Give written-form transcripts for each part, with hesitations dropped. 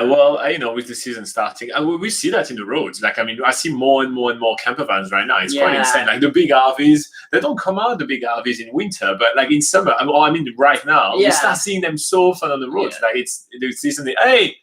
Well, with the season starting, we see that in the roads. Like, I see more and more and more camper vans right now. It's quite insane. Like the big RVs, they don't come out, the big RVs in winter, but like in summer, right now, we start seeing them so often on the roads. Like it's season. Hey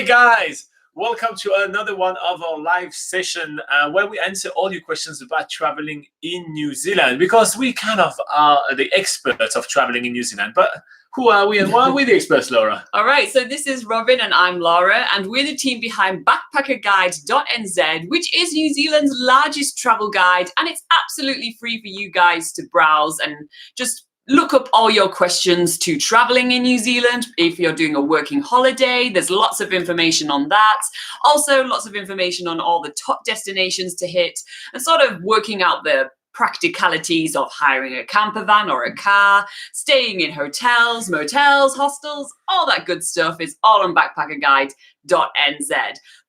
guys, welcome to another one of our live session where we answer all your questions about traveling in New Zealand, because we kind of are the experts of traveling in New Zealand. But who are we and why are we the experts, Laura? All right, so this is Robin and I'm Laura, and we're the team behind BackpackerGuide.NZ, which is New Zealand's largest travel guide, and it's absolutely free for you guys to browse and just look up all your questions to traveling in New Zealand. If you're doing a working holiday, there's lots of information on that. Also, lots of information on all the top destinations to hit and sort of working out the practicalities of hiring a camper van or a car, staying in hotels, motels, hostels, all that good stuff is all on BackpackerGuide.NZ.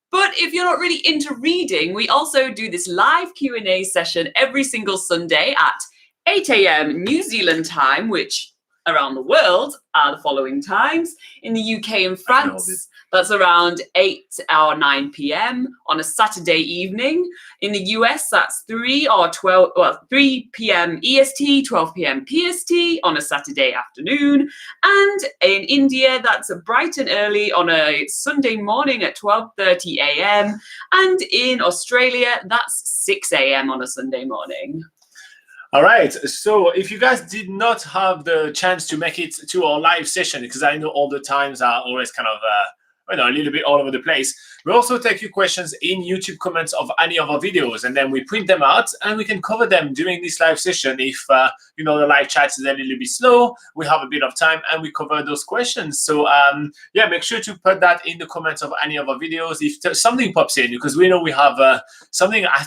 But if you're not really into reading, we also do this live Q&A session every single Sunday at 8 a.m. New Zealand time, which around the world are the following times. In the UK and France, that's around 8 or 9 p.m. on a Saturday evening. In the US, that's 3 p.m. EST, 12 p.m. PST on a Saturday afternoon. And in India, that's bright and early on a Sunday morning at 12:30 a.m. And in Australia, that's 6 a.m. on a Sunday morning. All right, so if you guys did not have the chance to make it to our live session, because I know all the times are always kind of a little bit all over the place, we also take your questions in YouTube comments of any of our videos, and then we print them out and we can cover them during this live session. If the live chat is a little bit slow, we have a bit of time and we cover those questions. So make sure to put that in the comments of any of our videos if something pops in, because we know we have I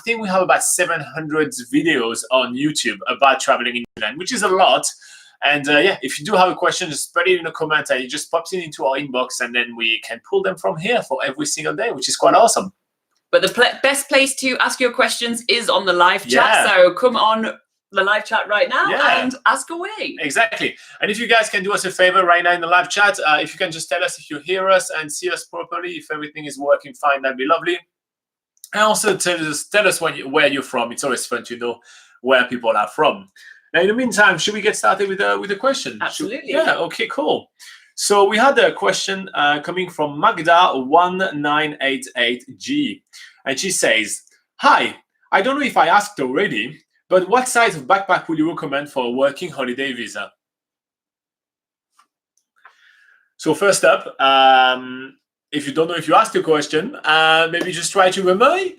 think we have about 700 videos on YouTube about traveling in New Zealand, which is a lot. And if you do have a question, just put it in the comments and it just pops into our inbox, and then we can pull them from here for every single day, which is quite awesome. But the best place to ask your questions is on the live chat. So come on the live chat right now and ask away. Exactly. And if you guys can do us a favor right now in the live chat, if you can just tell us if you hear us and see us properly, if everything is working fine, that'd be lovely. And also tell us where you're from. It's always fun to know where people are from. Now, in the meantime, should we get started with a question? Absolutely. Okay, cool. So we had a question coming from Magda1988G. And she says, "Hi, I don't know if I asked already, but what size of backpack would you recommend for a working holiday visa?" So first up, if you don't know if you asked the question, maybe just try to remember it.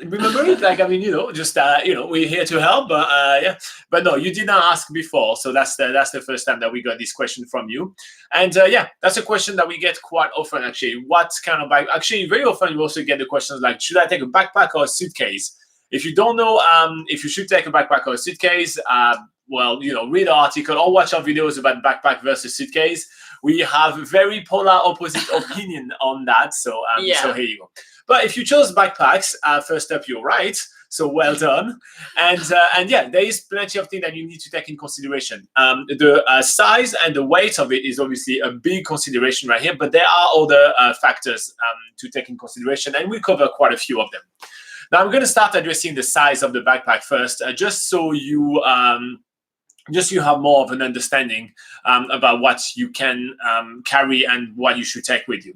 Like, we're here to help, but no, you did not ask before. So that's the first time that we got this question from you. And that's a question that we get quite often, actually. What kind of bag? Actually, very often you also get the questions like, should I take a backpack or a suitcase? If you don't know if you should take a backpack or a suitcase, read our article or watch our videos about backpack versus suitcase. We have very polar opposite opinion on that. So here you go. But if you chose backpacks, first up, you're right. So well done. And there is plenty of things that you need to take in consideration. The size and the weight of it is obviously a big consideration right here, but there are other factors to take in consideration, and we cover quite a few of them. Now I'm going to start addressing the size of the backpack first, just so you have more of an understanding about what you can carry and what you should take with you.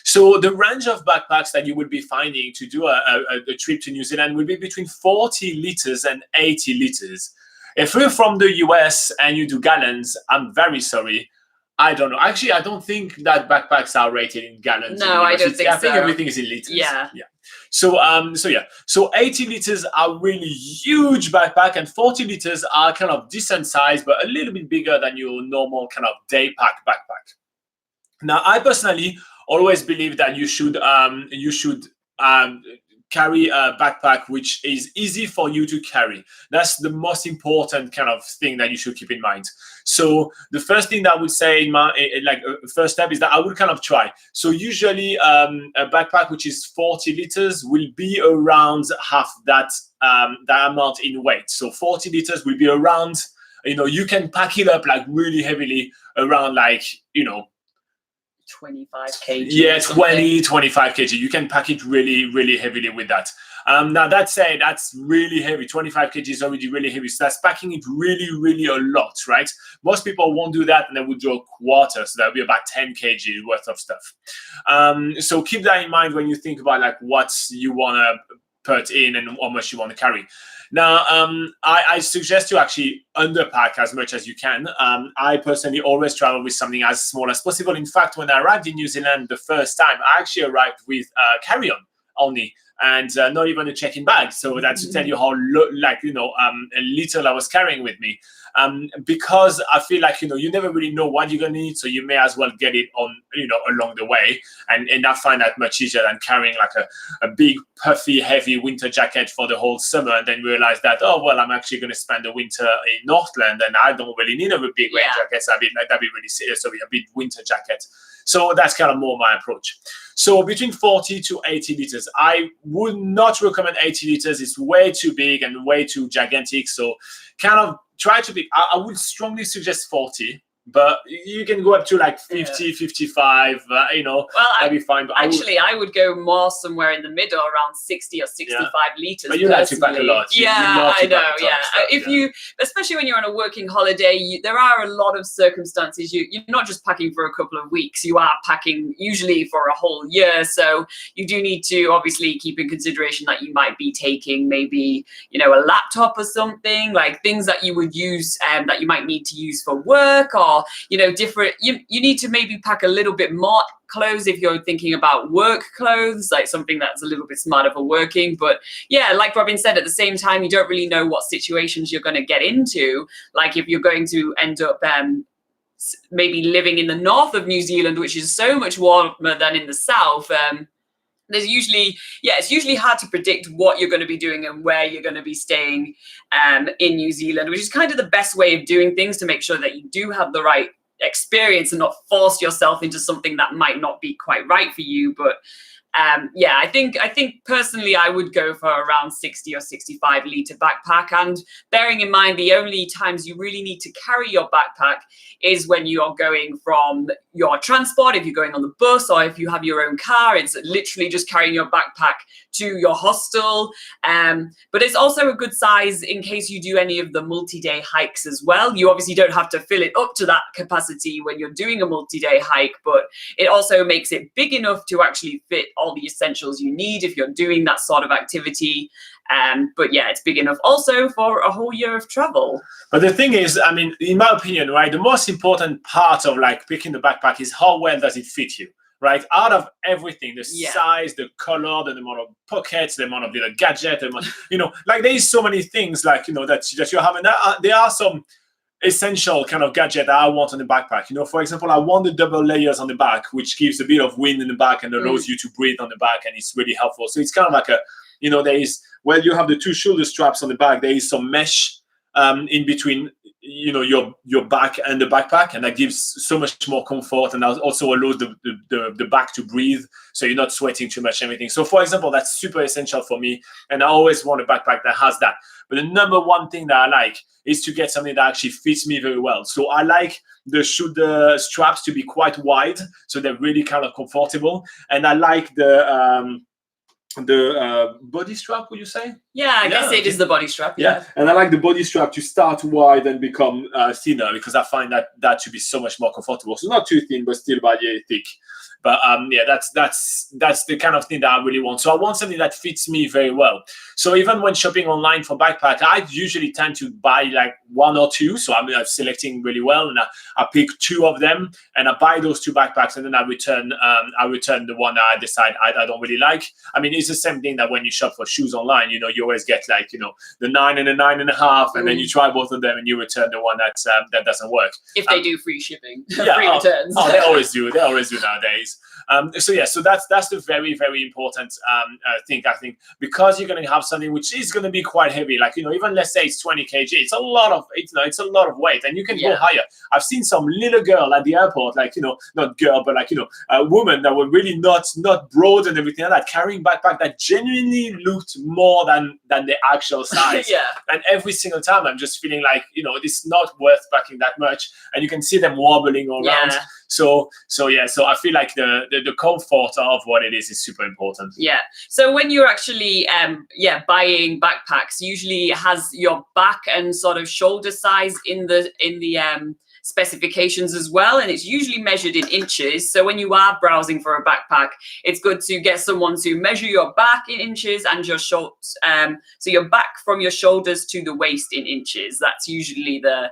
So the range of backpacks that you would be finding to do a trip to New Zealand would be between 40 liters and 80 liters. If you're from the US and you do gallons, I'm very sorry. I don't know. Actually, I don't think that backpacks are rated in gallons. No, I don't think so. I think everything is in liters. Yeah. So 80 liters are really huge backpack, and 40 liters are kind of decent size, but a little bit bigger than your normal kind of day pack backpack. Now, I personally always believe that you should carry a backpack which is easy for you to carry. That's the most important kind of thing that you should keep in mind. So the first thing that I would say in my first step is that I would kind of try. So usually a backpack which is 40 liters will be around half that amount in weight. So 40 liters will be around, you can pack it up like really heavily around 25 kg. Yeah, 25 kg. You can pack it really, really heavily with that. Now that said, that's really heavy. 25 kg is already really heavy. So that's packing it really, really a lot, right? Most people won't do that, and they would do a quarter. So that'll be about 10 kg worth of stuff. So keep that in mind when you think about like what you want to put in and how much you want to carry. Now, I suggest to actually underpack as much as you can. I personally always travel with something as small as possible. In fact, when I arrived in New Zealand the first time, I actually arrived with carry-on only, and not even a check-in bag. So that's to tell you how little I was carrying with me. Because I feel like, you never really know what you're going to need. So you may as well get it on, along the way. And I find that much easier than carrying like a big, puffy, heavy winter jacket for the whole summer. And then realize that, oh, well, I'm actually going to spend the winter in Northland and I don't really need a big rain jacket. So that'd be really serious. So a big winter jacket. So that's kind of more my approach. So between 40 to 80 liters, I would not recommend 80 liters. It's way too big and way too gigantic. So kind of try to be, I would strongly suggest 40, but you can go up to like 50, 55, well, that'd be fine. But I would go more somewhere in the middle, around 60 or 65 liters. But you like to pack a lot. I know, If you, especially when you're on a working holiday, there are a lot of circumstances. You're not just packing for a couple of weeks, you are packing usually for a whole year. So you do need to obviously keep in consideration that you might be taking maybe, a laptop or something, like things that you would use, that you might need to use for work, or different, you need to maybe pack a little bit more clothes if you're thinking about work clothes, like something that's a little bit smarter for working. But yeah, like Robin said, at the same time, you don't really know what situations you're going to get into. Like if you're going to end up maybe living in the north of New Zealand, which is so much warmer than in the south, it's usually hard to predict what you're going to be doing and where you're going to be staying in New Zealand, which is kind of the best way of doing things to make sure that you do have the right experience and not force yourself into something that might not be quite right for you. But I think personally I would go for around 60 or 65 litre backpack. And bearing in mind, the only times you really need to carry your backpack is when you're going from your transport, if you're going on the bus, or if you have your own car, it's literally just carrying your backpack to your hostel. But it's also a good size in case you do any of the multi-day hikes as well. You obviously don't have to fill it up to that capacity when you're doing a multi-day hike, but it also makes it big enough to actually fit all the essentials you need if you're doing that sort of activity. But yeah, it's big enough also for a whole year of travel. But the thing is, I mean, in my opinion, right, the most important part of like picking the backpack is how well does it fit you, right? Out of everything, the size, the color, the amount of pockets, the amount of little gadget, the amount, like there is so many things like, that you have. And there are some essential kind of gadget that I want on the backpack. For example, I want the double layers on the back, which gives a bit of wind in the back and allows you to breathe on the back, and it's really helpful. So it's kind of like there is, you have the two shoulder straps on the back, there is some mesh in between, your back and the backpack, and that gives so much more comfort, and that also allows the back to breathe, so you're not sweating too much, everything. So for example, that's super essential for me, and I always want a backpack that has that. But the number one thing that I like is to get something that actually fits me very well. So I like the shoulder straps to be quite wide, so they're really kind of comfortable, and I like the body strap, would you say? Yeah, I guess it is the body strap. Yeah, and I like the body strap to start wide and become thinner, because I find that to be so much more comfortable. So not too thin, but still about thick. But that's the kind of thing that I really want. So I want something that fits me very well. So even when shopping online for backpack, I usually tend to buy like one or two. So I'm selecting really well, and I pick two of them, and I buy those two backpacks, and then I return the one that I decide I don't really like. I mean, it's the same thing that when you shop for shoes online, you always get like the 9 and the 9.5, and then you try both of them and you return the one that doesn't work. If they do free shipping, free returns. They always do. They always do nowadays. So that's the very, very important thing, I think, because you're going to have something which is going to be quite heavy. Like even let's say it's 20 kg, it's a lot of weight, and you can go higher. I've seen some little girl at the airport, like not girl, but like a woman that were really not broad and everything like that, carrying backpack that genuinely looked more than than the actual size. Yeah. And every single time I'm just feeling like, it's not worth packing that much. And you can see them wobbling all around. So I feel like the comfort of what it is super important. Yeah. So when you're actually buying backpacks, usually it has your back and sort of shoulder size in the specifications as well, and it's usually measured in inches. So when you are browsing for a backpack, it's good to get someone to measure your back in inches and your shoulders. So your back from your shoulders to the waist in inches. That's usually the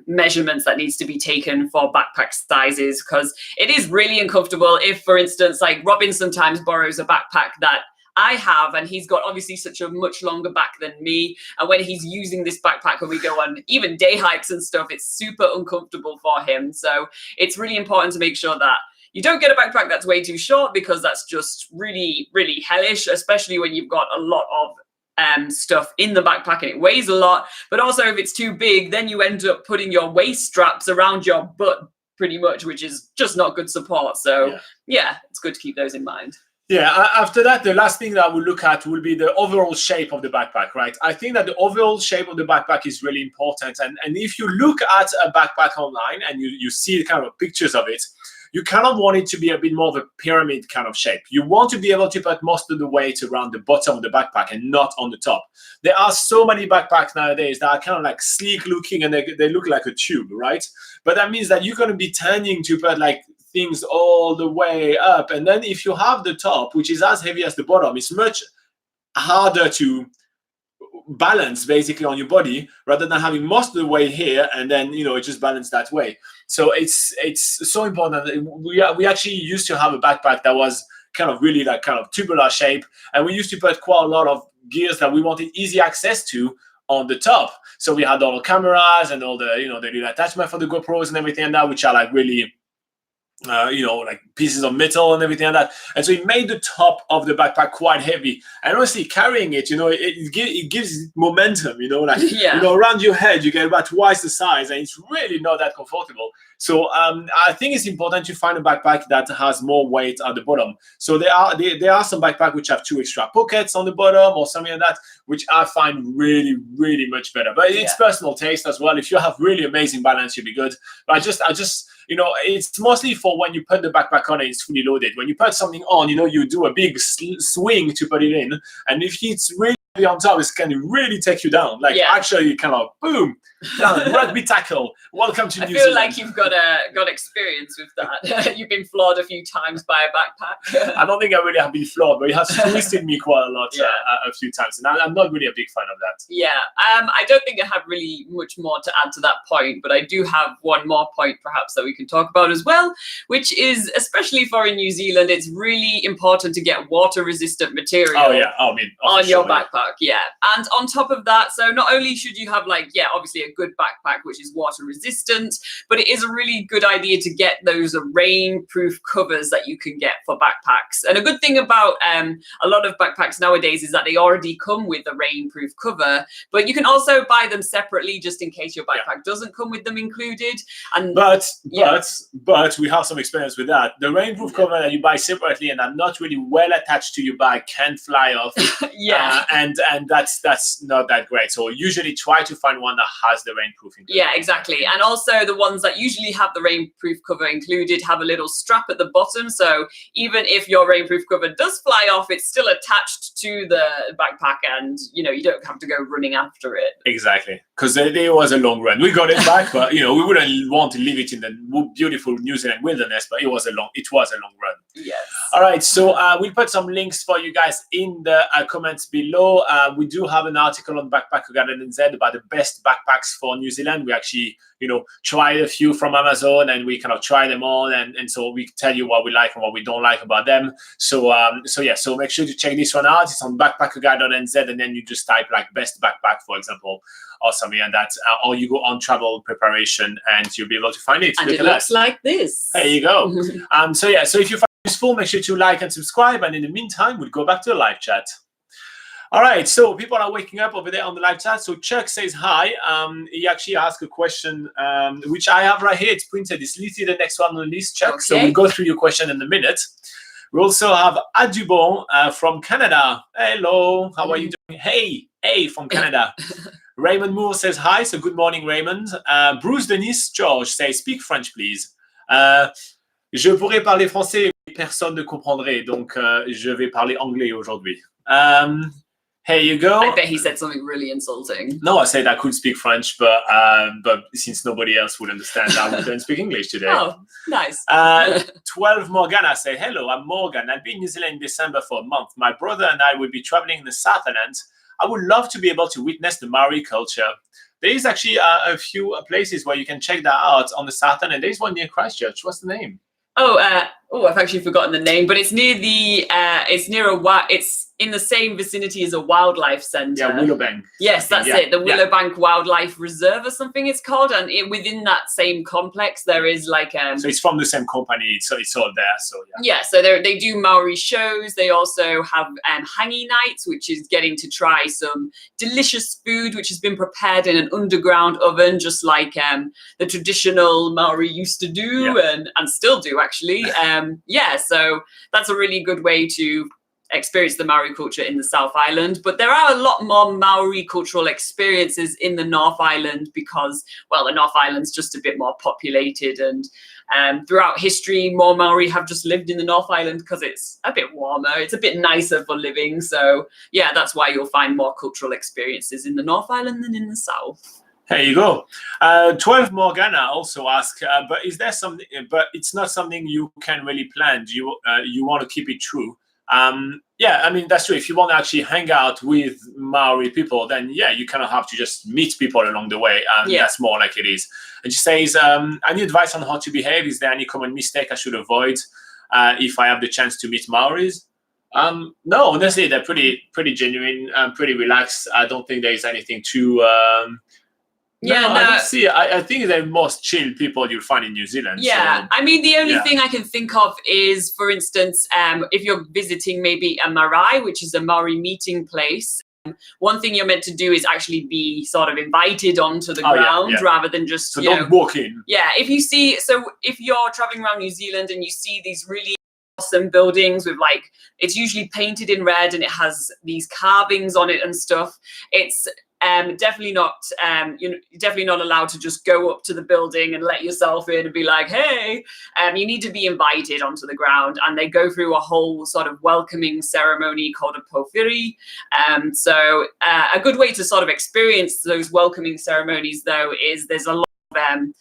measurements that needs to be taken for backpack sizes, because it is really uncomfortable if, for instance, like Robin sometimes borrows a backpack that I have, and he's got obviously such a much longer back than me, and when he's using this backpack when we go on even day hikes and stuff, it's super uncomfortable for him. So it's really important to make sure that you don't get a backpack that's way too short, because that's just really, really hellish, especially when you've got a lot of stuff in the backpack and it weighs a lot. But also if it's too big, then you end up putting your waist straps around your butt pretty much, which is just not good support. So yeah, it's good to keep those in mind. Yeah, after that, the last thing that I will look at will be the overall shape of the backpack, right? I think that the overall shape of the backpack is really important. And if you look at a backpack online and you see kind of pictures of it, you kind of want it to be a bit more of a pyramid kind of shape. You want to be able to put most of the weight around the bottom of the backpack and not on the top. There are so many backpacks nowadays that are kind of like sleek looking and they look like a tube, right? But that means that you're going to be tending to put like things all the way up. And then if you have the top, which is as heavy as the bottom, it's much harder to balance basically on your body, rather than having most of the weight here and then it just balance that way. So it's so important. We actually used to have a backpack that was kind of really like kind of tubular shape, and we used to put quite a lot of gears that we wanted easy access to on the top. So we had all the cameras and all the the little attachment for the GoPros and everything and that, which are like really like pieces of metal and everything like that. And so it made the top of the backpack quite heavy. And honestly, carrying it, it gives momentum, around your head, you get about twice the size, and it's really not that comfortable. So I think it's important to find a backpack that has more weight at the bottom. So there are some backpacks which have 2 extra pockets on the bottom or something like that, which I find really, really much better. But it's personal taste as well. If you have really amazing balance, you'll be good. But I just it's mostly for when you put the backpack on and it's fully loaded. When you put something on, you do a big swing to put it in. And if it's really on top, it's can really take you down. Like actually kind of boom, down, rugby tackle. Welcome to New Zealand. I feel like you've got experience with that. You've been floored a few times by a backpack. I don't think I really have been floored, but it has twisted me quite a lot a few times. And I'm not really a big fan of that. Yeah, I don't think I have really much more to add to that point, but I do have one more point perhaps that we can talk about as well, which is, especially for in New Zealand, it's really important to get water-resistant material on your backpack. Yeah, and on top of that, so not only should you have obviously a good backpack which is water resistant, but it is a really good idea to get those rain-proof covers that you can get for backpacks. And a good thing about a lot of backpacks nowadays is that they already come with a rain-proof cover, but you can also buy them separately just in case your backpack doesn't come with them included. And but we have some experience with that. The rainproof cover that you buy separately and are not really well attached to your bag can fly off. And that's not that great. So usually try to find one that has the rainproof included. Yeah, exactly. And also the ones that usually have the rainproof cover included have a little strap at the bottom. So even if your rainproof cover does fly off, it's still attached to the backpack, and you don't have to go running after it. Exactly. Because there was a long run. We got it back, but we wouldn't want to leave it in the beautiful New Zealand wilderness, but it was a long run. Yes. All right, so we'll put some links for you guys in the comments below. We do have an article on BackpackerGuide.NZ about the best backpacks for New Zealand. We actually, tried a few from Amazon, and we kind of try them on, and so we tell you what we like and what we don't like about them. So make sure to check this one out. It's on BackpackerGuide.NZ, and then you just type like best backpack, for example, or something like that, or you go on travel preparation, and you'll be able to find it. And it looks like this. There you go. So if you find it useful, make sure to like and subscribe. And in the meantime, we'll go back to the live chat. All right, so people are waking up over there on the live chat. So Chuck says hi. He actually asked a question, which I have right here. It's printed. It's literally the next one on the list, Chuck. Okay. So we'll go through your question in a minute. We also have Adubon from Canada. Hello, how are you doing? Hey, from Canada. Raymond Moore says hi, so good morning, Raymond. Bruce Denis George says, speak French, please. Je pourrais parler français, mais personne ne comprendrait, donc je vais parler anglais aujourd'hui. Here you go. I bet he said something really insulting. No, I said I could speak French, but since nobody else would understand, I would then speak English today. Oh, nice. 12 Morgana said, hello, I'm Morgan. I'll be in New Zealand in December for a month. My brother and I will be traveling in the Southland. I would love to be able to witness the Maori culture. There is actually a few places where you can check that out on the Southland, and there's one near Christchurch. What's the name? I've actually forgotten the name, but it's near it's in the same vicinity as a wildlife centre. Yeah, Willowbank. Yes, that's it. The Willowbank Wildlife Reserve or something it's called. And within that same complex, there is like... so it's from the same company, so it's all there. So so they do Maori shows. They also have hangi nights, which is getting to try some delicious food, which has been prepared in an underground oven, just like the traditional Maori used to do and still do, actually. So that's a really good way to experience the Maori culture in the South Island. But there are a lot more Maori cultural experiences in the North Island because, well, the North Island's just a bit more populated, and throughout history, more Maori have just lived in the North Island because it's a bit warmer, it's a bit nicer for living. So yeah, that's why you'll find more cultural experiences in the North Island than in the South. There you go. 12 Morgana also ask, but is there something? But it's not something you can really plan. Do you want to keep it true? I mean, that's true. If you want to actually hang out with Maori people, then you kind of have to just meet people along the way. That's more like it is. And she says, any advice on how to behave? Is there any common mistake I should avoid if I have the chance to meet Maoris? No, honestly, they're pretty genuine, pretty relaxed. I don't think there is anything too... I think they're most chill people you'll find in New Zealand. Yeah, so, I mean, the only thing I can think of is, for instance, if you're visiting maybe a marae, which is a Maori meeting place, one thing you're meant to do is actually be sort of invited onto the ground rather than just, so don't walk in. Yeah, if you're traveling around New Zealand and you see these really awesome buildings with it's usually painted in red and it has these carvings on it and stuff, it's definitely not you're definitely not allowed to just go up to the building and let yourself in and be like, hey. You need to be invited onto the ground, and they go through a whole sort of welcoming ceremony called a pōwhiri. So a good way to sort of experience those welcoming ceremonies, though, is there's a lot of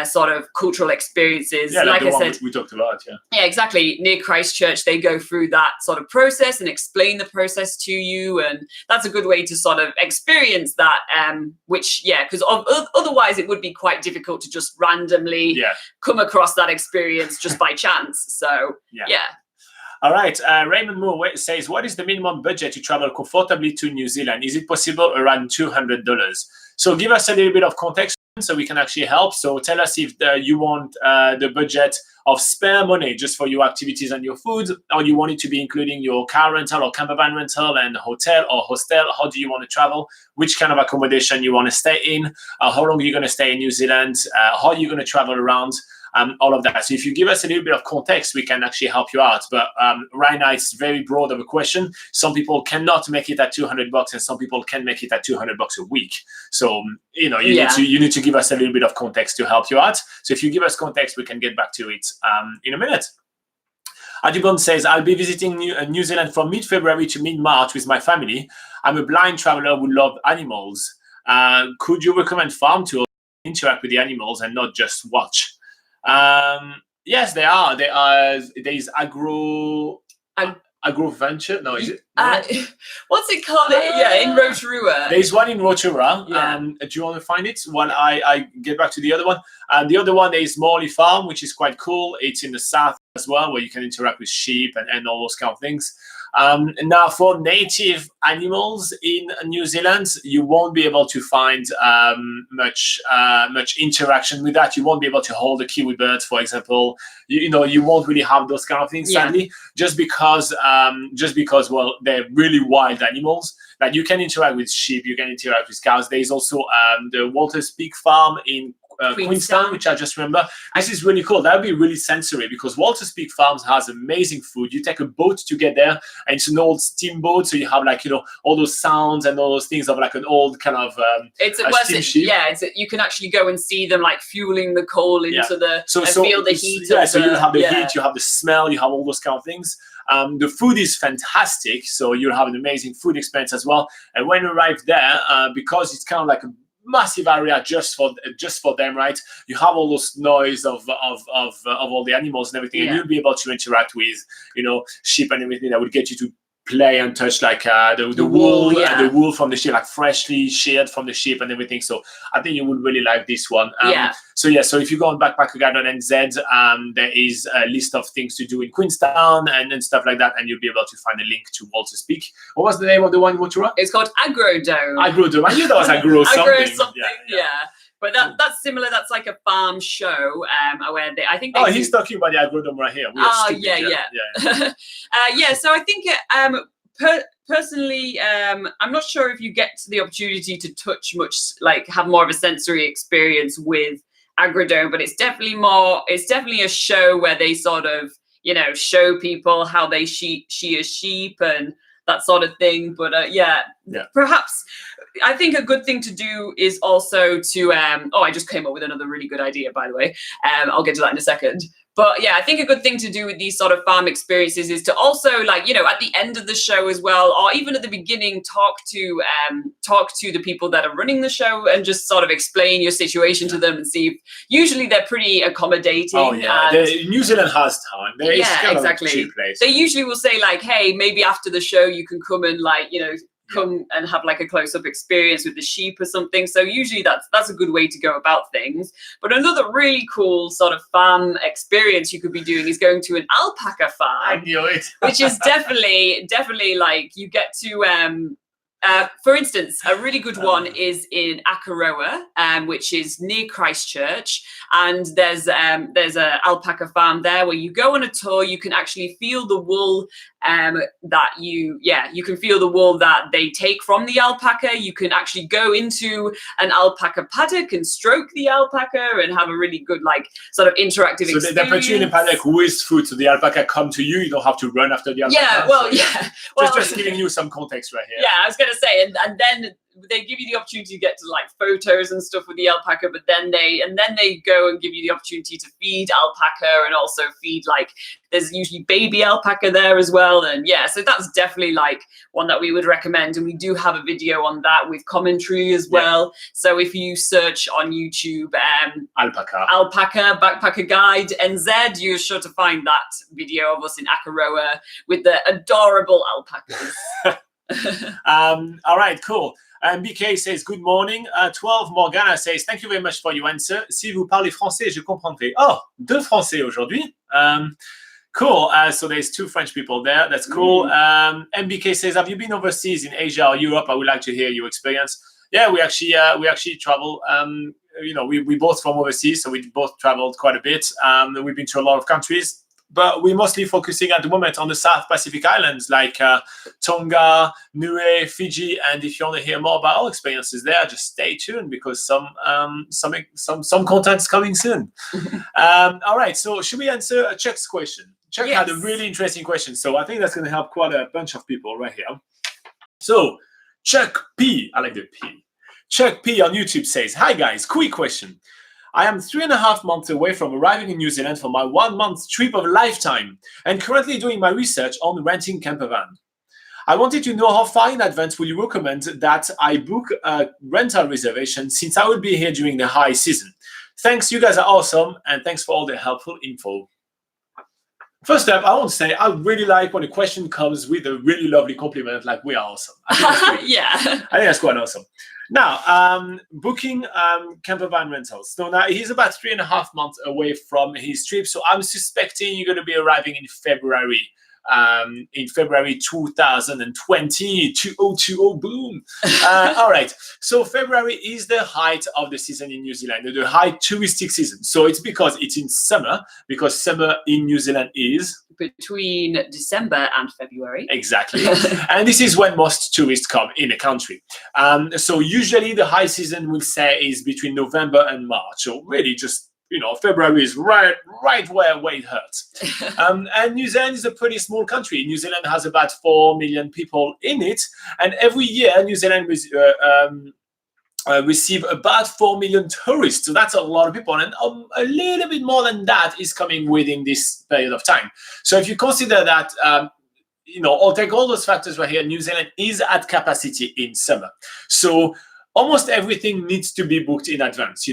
sort of cultural experiences. Yeah, like I said, we talked about, Yeah, exactly. Near Christchurch, they go through that sort of process and explain the process to you, and that's a good way to sort of experience that. Because otherwise it would be quite difficult to just randomly come across that experience just by chance. So All right. Raymond Moore says, what is the minimum budget to travel comfortably to New Zealand? Is it possible around $200? So give us a little bit of context so we can actually help. So tell us if you want the budget of spare money just for your activities and your food, or you want it to be including your car rental or camper van rental and hotel or hostel. How do you want to travel? Which kind of accommodation you want to stay in? How long are you going to stay in New Zealand? How are you going to travel around? All of that. So if you give us a little bit of context, we can actually help you out. But right now, it's very broad of a question. Some people cannot make it at $200, and some people can make it at $200 a week. So you need to give us a little bit of context to help you out. So if you give us context, we can get back to it in a minute. Adubon says, I'll be visiting New Zealand from mid-February to mid-March with my family. I'm a blind traveler who loves animals. Could you recommend farm tours to interact with the animals and not just watch? Yes, they are. There is Agro-Venture. No, is it? What's it called? In Rotorua. There's one in Rotorua. Do you want to find it while I get back to the other one? The other one is Maori Farm, which is quite cool. It's in the south as well, where you can interact with sheep and all those kind of things. Now, for native animals in New Zealand, you won't be able to find much interaction with that. You won't be able to hold a kiwi bird, for example. You won't really have those kind of things, sadly, just because well, they're really wild animals. Like, you can interact with sheep, you can interact with cows. There's also the Walters Peak Farm in Queenstown, which I just remember. This is really cool. That would be really sensory because Walters Peak Farms has amazing food. You take a boat to get there, and it's an old steamboat, so you have like, you know, all those sounds and all those things of like an old kind of steamship. You can actually go and see them like fueling the coal into the so feel the heat. So you have the heat, you have the smell, you have all those kind of things. The food is fantastic, so you'll have an amazing food experience as well. And when you arrive there, because it's kind of like a massive area just for them, right? You have all those noise of all the animals and everything, and you'll be able to interact with, you know, sheep and everything that would get you to play and touch like the wool and the wool from the sheep, like freshly sheared from the sheep and everything. So I think you would really like this one. So if you go on BackpackerGuide.NZ, there is a list of things to do in Queenstown and stuff like that, and you'll be able to find a link to Walters Peak. What was the name of the one, Motura? It's called Agrodome. Agrodome. I knew that was Agro something. But that's similar. That's like a farm show where I think. He's talking about the Agrodome right here. So I think personally, I'm not sure if you get the opportunity to touch much, like have more of a sensory experience with Agrodome, but it's definitely a show where they sort of, you know, show people how they shear sheep and that sort of thing. But perhaps I think a good thing to do is also to I just came up with another really good idea, by the way. I'll get to that in a second. But yeah, I think a good thing to do with these sort of farm experiences is to also, like, you know, at the end of the show as well, or even at the beginning, talk to the people that are running the show and just sort of explain your situation to them and see if usually they're pretty accommodating. Oh yeah, New Zealand has time. Exactly. A cheap place. They usually will say like, hey, maybe after the show you can come and like, you know, come and have like a close-up experience with the sheep or something. So usually that's a good way to go about things. But another really cool sort of farm experience you could be doing is going to an alpaca farm. I knew it. Which is definitely like you get to for instance, a really good one is in Akaroa, which is near Christchurch, and there's a alpaca farm there where you go on a tour. You can actually feel the wool you can feel the wool that they take from the alpaca. You can actually go into an alpaca paddock and stroke the alpaca and have a really good like sort of interactive experience. So they put you in a paddock with food, so the alpaca come to you. You don't have to run after the alpaca. Just giving you some context right here. Yeah, I was going to say, and then they give you the opportunity to get to like photos and stuff with the alpaca, but then they go and give you the opportunity to feed alpaca and also feed, like, there's usually baby alpaca there as well. And yeah, so that's definitely like one that we would recommend. And we do have a video on that with commentary as well. So if you search on YouTube, alpaca Backpacker Guide.NZ, you're sure to find that video of us in Akaroa with the adorable alpacas. All right, cool. BK says, good morning. 12 Morgana says, thank you very much for your answer. Si vous parlez français, je comprendrai. Oh, deux français aujourd'hui. Cool. So there's two French people there. That's cool. MBK says, have you been overseas in Asia or Europe? I would like to hear your experience. Yeah, we actually travel. You know, we both from overseas, so we both traveled quite a bit. We've been to a lot of countries. But we're mostly focusing at the moment on the South Pacific Islands like Tonga, Niue, Fiji. And if you want to hear more about our experiences there, just stay tuned because some content's coming soon. All right, so should we answer Chuck's question? Chuck had a really interesting question, so I think that's going to help quite a bunch of people right here. So Chuck P, I like the P. Chuck P on YouTube says, hi guys, quick question. I am 3.5 months away from arriving in New Zealand for my 1 month trip of a lifetime and currently doing my research on renting camper van. I wanted to know how far in advance would you recommend that I book a rental reservation since I will be here during the high season. Thanks, you guys are awesome, and thanks for all the helpful info. First up, I want to say I really like when a question comes with a really lovely compliment like we are awesome. I think that's quite awesome. Now, booking camper van rentals. So now he's about 3.5 months away from his trip. So I'm suspecting you're going to be arriving in February. In February 2020, 2020, boom. All right. So February is the height of the season in New Zealand, the high touristic season. So it's because it's in summer, because summer in New Zealand is between December and February. Exactly. And this is when most tourists come in the country. So usually the high season, we'll say, is between November and March. So really just, February is right where it hurts. And New Zealand is a pretty small country. New Zealand has about 4 million people in it. And every year, New Zealand receive about 4 million tourists. So that's a lot of people. And a little bit more than that is coming within this period of time. So if you consider that, I'll take all those factors right here. New Zealand is at capacity in summer. So almost everything needs to be booked in advance,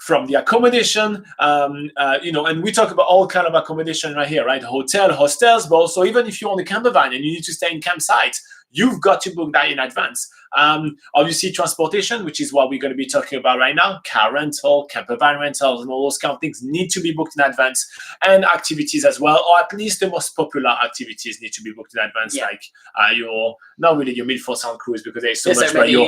from the accommodation, and we talk about all kind of accommodation right here, right? Hotel, hostels, but also even if you're on a camper van and you need to stay in campsites, you've got to book that in advance. Obviously, transportation, which is what we're going to be talking about right now, car rental, camper van rentals, and all those kind of things need to be booked in advance. And activities as well, or at least the most popular activities need to be booked in advance, like not really your mid-force sound cruise, because there's so much, but your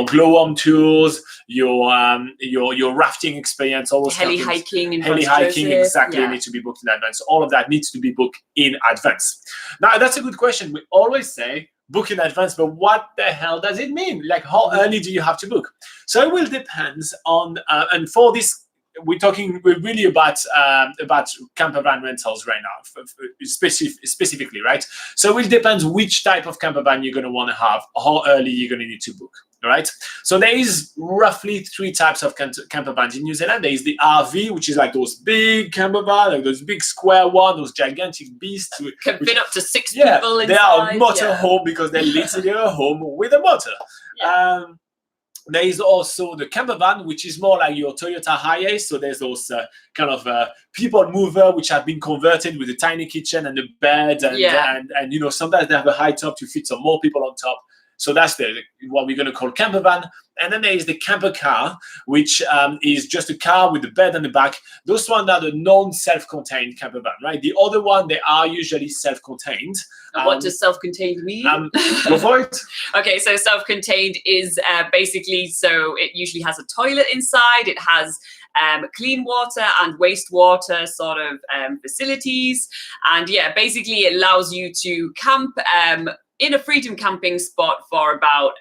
glowworm tours, your rafting experience, all those heli hiking, exactly, need to be booked in advance. All of that needs to be booked in advance. Now, that's a good question. We always say book in advance, but what the hell does it mean? Like, how early do you have to book? So it will depend on, and for this, we're really about camper van rentals right now, specifically, right? So it will depend which type of camper van you're going to want to have, how early you're going to need to book. All right. So there is roughly 3 types of camper vans in New Zealand. There is the RV, which is like those big camper vans, like those big square ones, those gigantic beasts. Can fit up to 6 people inside. They are a motor home because they're literally a home with a motor. Yeah. There is also the camper van, which is more like your Toyota Hiace. So there's those kind of people mover, which have been converted with a tiny kitchen and a bed, and sometimes they have a high top to fit some more people on top. So that's what we're going to call camper van. And then there is the camper car, which is just a car with a bed on the back. Those ones are the non-self-contained camper van, right? The other one, they are usually self-contained. And what does self-contained mean? Go for it. Okay, so self-contained is basically, so it usually has a toilet inside. It has clean water and wastewater sort of facilities. And basically it allows you to camp in a freedom camping spot for about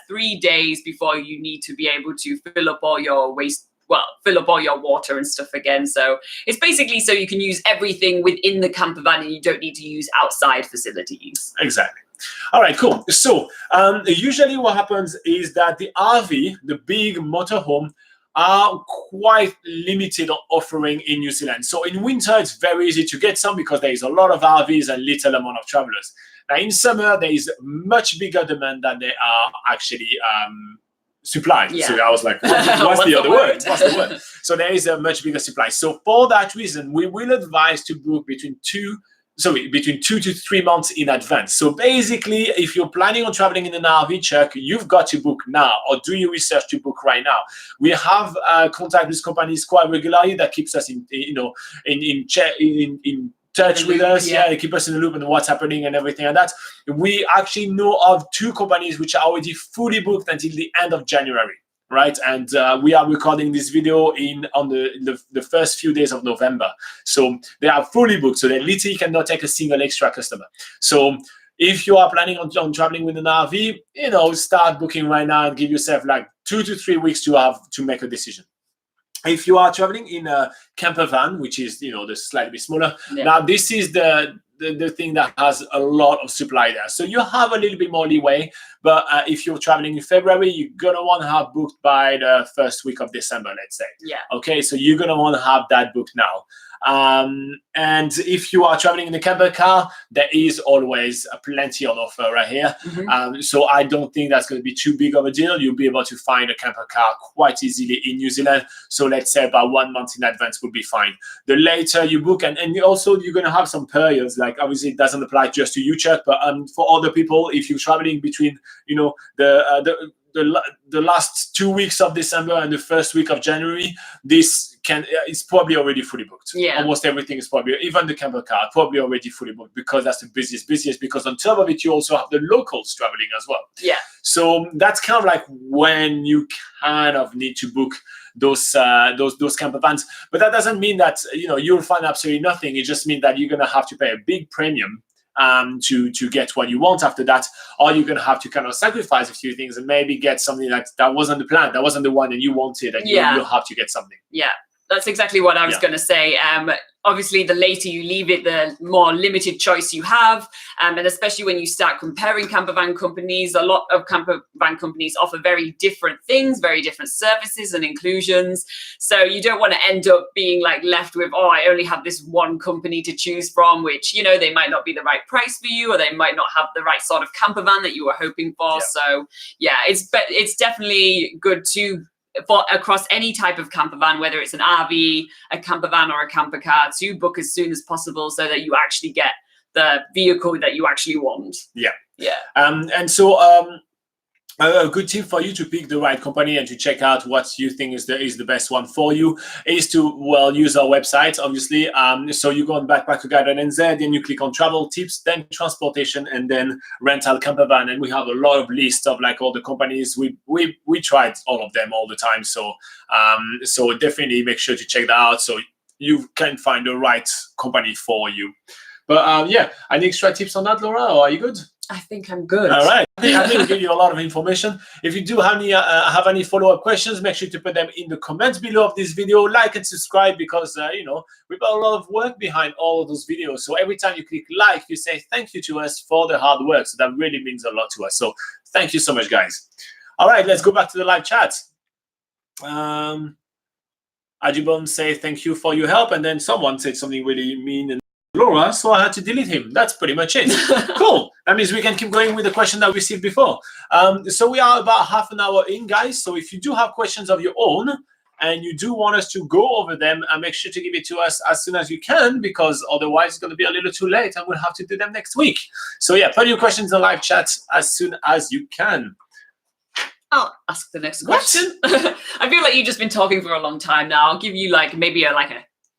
3 days before you need to be able to fill up all your water and stuff again. So it's basically so you can use everything within the camper van and you don't need to use outside facilities. Exactly. All right, cool. So usually what happens is that the RV, the big motorhome, are quite limited on offering in New Zealand. So in winter, it's very easy to get some because there is a lot of RVs and little amount of travelers. Now in summer, there is much bigger demand than there are actually supply. Yeah. So I was like, what's the other word? What's the word? So there is a much bigger supply. So for that reason, we will advise to book between 2 to 3 months in advance. So basically, if you're planning on traveling in an RV truck, you've got to book now or do your research to book right now. We have contact with companies quite regularly that keeps us in touch with us. Yeah, they keep us in the loop on what's happening and everything like that. We actually know of 2 companies which are already fully booked until the end of January. Right, and we are recording this video on the first few days of November. So they are fully booked. So they literally cannot take a single extra customer. So if you are planning on traveling with an RV, start booking right now and give yourself like 2 to 3 weeks to make a decision. If you are traveling in a camper van, which is the slightly bit smaller, now this is the thing that has a lot of supply there. So you have a little bit more leeway, but if you're traveling in February, you're going to want to have booked by the first week of December, let's say. Yeah. Okay, so you're going to want to have that booked now. And if you are traveling in a camper car, there is always plenty on offer right here. Mm-hmm. So I don't think that's going to be too big of a deal. You'll be able to find a camper car quite easily in New Zealand. So let's say about 1 month in advance would be fine. The later you book, and also you're going to have some periods, like obviously it doesn't apply just to you, Chuck, but for other people, if you're traveling between, the last 2 weeks of December and the first week of January, it's probably already fully booked. Yeah. Almost everything is probably, even the camper car, probably already fully booked because that's the busiest, because on top of it, you also have the locals traveling as well. Yeah. So that's kind of like when you kind of need to book those camper vans. But that doesn't mean that you'll find absolutely nothing. It just means that you're gonna have to pay a big premium to get what you want after that, or you're gonna have to kind of sacrifice a few things and maybe get something that wasn't the plan, that wasn't the one that you wanted, and you'll have to get something. Yeah, that's exactly what I was going to say. Obviously, the later you leave it, the more limited choice you have. And especially when you start comparing camper van companies, a lot of camper van companies offer very different things, very different services and inclusions. So you don't want to end up being like left with, oh, I only have this one company to choose from, which, they might not be the right price for you, or they might not have the right sort of camper van that you were hoping for. So yeah, it's definitely good to, for across any type of camper van, whether it's an RV, a camper van, or a camper car, to book as soon as possible so that you actually get the vehicle that you actually want. And so a good tip for you to pick the right company and to check out what you think is the best one for you is to use our website, obviously. So you go on BackpackerGuide.NZ, then you click on travel tips, then transportation, and then rental camper van, and we have a lot of lists of like all the companies. We tried all of them all the time, so definitely make sure to check that out so you can find the right company for you. But any extra tips on that, Laura, or are you good? I think I'm good. All right. I think we give you a lot of information. If you do have any follow-up questions, make sure to put them in the comments below of this video. Like and subscribe, because we've got a lot of work behind all of those videos. So every time you click like, you say thank you to us for the hard work. So that really means a lot to us. So thank you so much, guys. All right, let's go back to the live chat. Ajibon say thank you for your help, and then someone said something really mean and Laura, so I had to delete him. That's pretty much it. Cool. That means we can keep going with the question that we received before. So we are about half an hour in, guys. So if you do have questions of your own and you do want us to go over them, make sure to give it to us as soon as you can, because otherwise it's going to be a little too late and we'll have to do them next week. So yeah, put your questions in the live chat as soon as you can. I'll ask the next question. I feel like you've just been talking for a long time now. I'll give you maybe a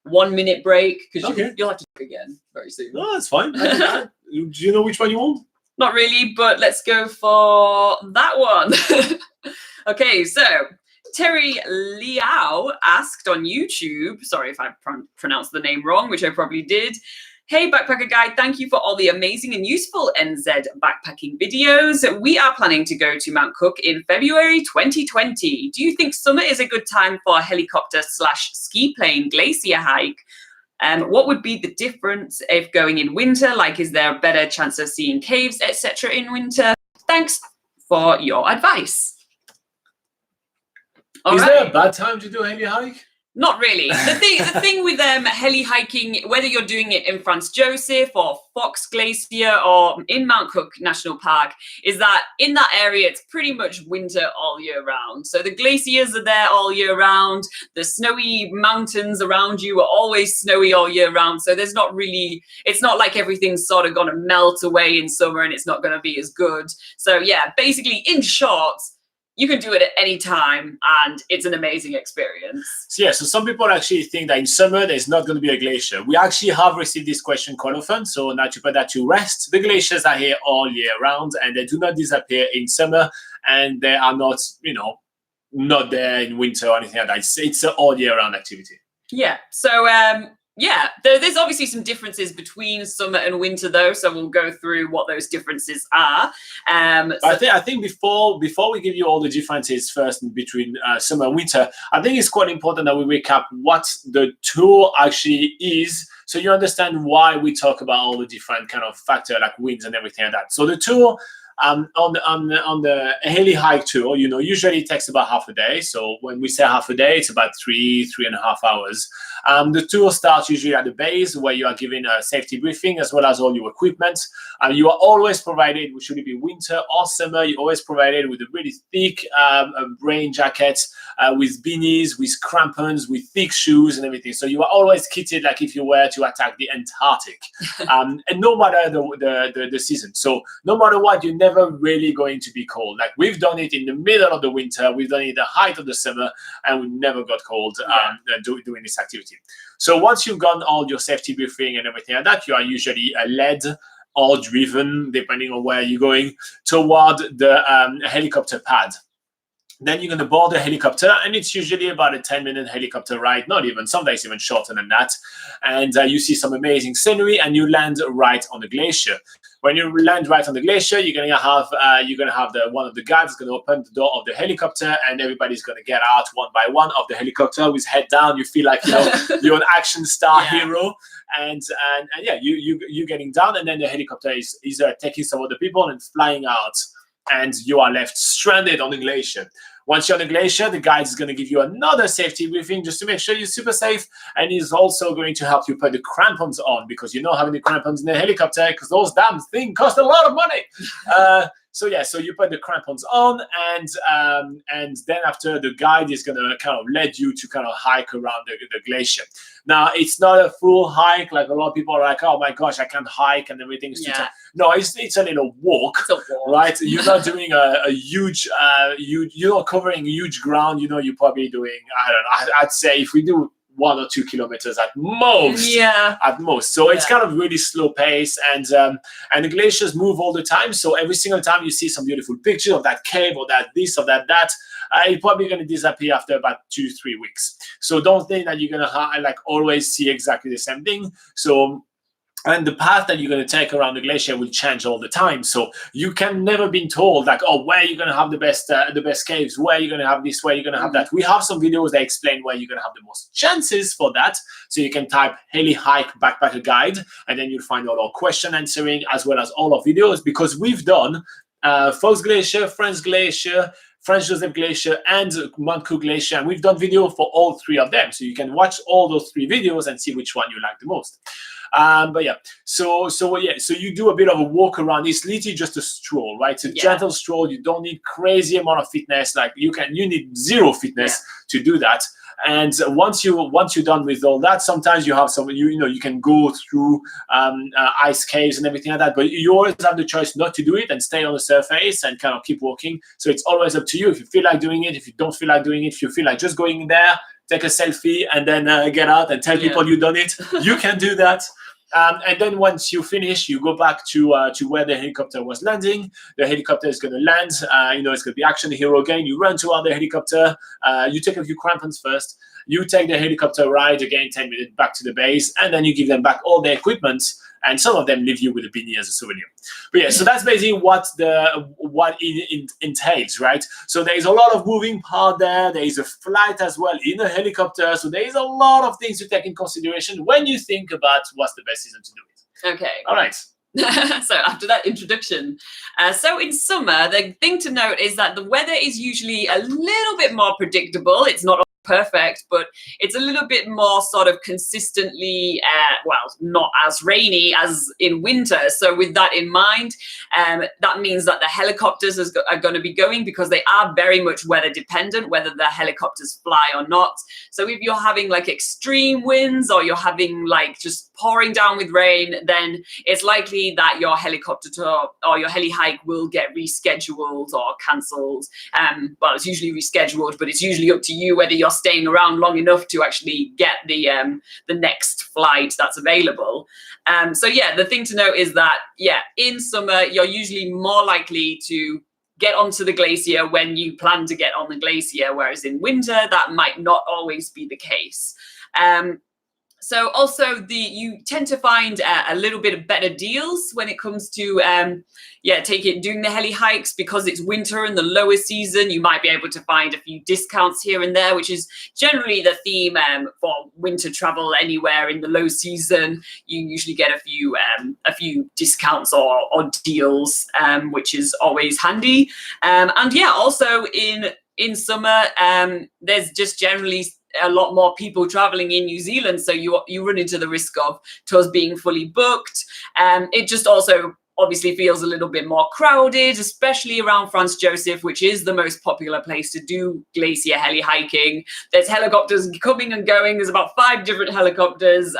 1 minute break, because you'll have to talk again very soon. No, that's fine. Do you know which one you want? Not really, but let's go for that one. Okay, so Terry Liao asked on YouTube, sorry if I pronounced the name wrong, which I probably did. Hey, Backpacker Guide, thank you for all the amazing and useful NZ backpacking videos. We are planning to go to Mount Cook in February 2020. Do you think summer is a good time for a helicopter/ski plane glacier hike? What would be the difference if going in winter? Like, is there a better chance of seeing caves, etc. in winter? Thanks for your advice. Is there a bad time to do a heli hike? Not really. The thing with heli hiking, whether you're doing it in Franz Josef or Fox Glacier or in Mount Cook National Park, is that in that area it's pretty much winter all year round. So the glaciers are there all year round. The snowy mountains around you are always snowy all year round. So there's not really, it's not like everything's sort of going to melt away in summer and it's not going to be as good. So yeah, basically in short, you can do it at any time, and it's an amazing experience. So some people actually think that in summer there's not going to be a glacier. We actually have received this question quite often. So now to put that to rest, the glaciers are here all year round, and they do not disappear in summer, and they are not, not there in winter or anything like that. It's an all year round activity. Yeah. So yeah, there's obviously some differences between summer and winter, though. So we'll go through what those differences are. I think before we give you all the differences first between summer and winter, I think it's quite important that we recap what the tour actually is, so you understand why we talk about all the different kind of factors like winds and everything like that. So the tour, on the heli hike tour, usually it takes about half a day. So when we say half a day, it's about 3.5 hours. The tour starts usually at the base, where you are given a safety briefing as well as all your equipment. You are always provided, should it be winter or summer, you're always provided with a really thick rain jacket, with beanies, with crampons, with thick shoes and everything. So you are always kitted like if you were to attack the Antarctic. And no matter the season. So no matter what, you're never really going to be cold. Like, we've done it in the middle of the winter, we've done it at the height of the summer, and we never got cold doing this activity. So once you've done all your safety briefing and everything like that, you are usually led or driven, depending on where you're going, toward the helicopter pad. Then you're going to board a helicopter, and it's usually about a 10-minute helicopter ride, not even, some days even shorter than that. And you see some amazing scenery, and you land right on the glacier. When you land right on the glacier, you're going to have one of the guides is going to open the door of the helicopter, and everybody's going to get out one by one of the helicopter with head down. You feel like you're an action star hero, and yeah, you're getting down, and then the helicopter is taking some of the people and flying out, and you are left stranded on the glacier. Once you're on the glacier, the guide is going to give you another safety briefing just to make sure you're super safe, and he's also going to help you put the crampons on, because you're not having the crampons in the helicopter because those damn things cost a lot of money. So you put the crampons on, and then after, the guide is going to kind of lead you to kind of hike around the glacier. Now, it's not a full hike. Like, a lot of people are like, oh my gosh, I can't hike and everything is too tough. No, it's a little walk, right? You're not doing a huge, you're not covering huge ground. You're probably doing, I don't know, I'd say if we do 1 or 2 kilometers at most. At most. So it's kind of really slow pace, and the glaciers move all the time. So every single time you see some beautiful picture of that cave or that this or that, it's probably going to disappear after about 2-3 weeks. So don't think that you're going to always see exactly the same thing. So, and the path that you're going to take around the glacier will change all the time. So you can never be told like, oh, where you're going to have the best caves, where you're going to have this, where you're going to have that. We have some videos that explain where you're going to have the most chances for that. So you can type Heli Hike Backpacker Guide, and then you'll find all our question answering as well as all our videos, because we've done Fox Glacier, Franz Glacier, Franz Joseph Glacier, and Mount Cook Glacier. And we've done video for all 3 of them. So you can watch all those 3 videos and see which one you like the most. But yeah, so you do a bit of a walk around. It's literally just a stroll, right? It's a gentle stroll. You don't need crazy amount of fitness. Like, you need 0 fitness to do that. And once you're done with all that, sometimes you have some, you can go through ice caves and everything like that. But you always have the choice not to do it and stay on the surface and kind of keep walking. So it's always up to you if you feel like doing it. If you don't feel like doing it, if you feel like just going there, take a selfie, and then get out and tell people you've done it. You can do that. And then once you finish, you go back to where the helicopter was landing. The helicopter is going to land. It's going to be action hero again. You run toward the helicopter. You take a few crampons first. You take the helicopter ride again, 10 minutes back to the base, and then you give them back all their equipment. And some of them leave you with a beanie as a souvenir. But yeah, so that's basically what it entails, right? So there is a lot of moving part there. There is a flight as well in a helicopter. So there is a lot of things to take in consideration when you think about what's the best season to do it. Okay. All right. So after that introduction, so in summer, the thing to note is that the weather is usually a little bit more predictable. It's not perfect, but it's a little bit more sort of consistently, not as rainy as in winter. So with that in mind, that means that the helicopters are going to be going, because they are very much weather dependent, whether the helicopters fly or not. So if you're having like extreme winds, or you're having like just pouring down with rain, then it's likely that your helicopter tour or your heli hike will get rescheduled or cancelled. Well, it's usually rescheduled, but it's usually up to you whether you're staying around long enough to actually get the next flight that's available. So yeah, the thing to note is that in summer you're usually more likely to get onto the glacier when you plan to get on the glacier, whereas in winter that might not always be the case. So also you tend to find a little bit of better deals when it comes to doing the heli hikes, because it's winter and the lower season. You might be able to find a few discounts here and there, which is generally the theme for winter travel anywhere in the low season. You usually get a few discounts or deals, which is always handy. Also in summer, there's just generally a lot more people traveling in New Zealand, so you run into the risk of tours being fully booked. It just also obviously feels a little bit more crowded, especially around Franz Joseph, which is the most popular place to do glacier heli hiking. There's helicopters coming and going. There's about 5 different helicopters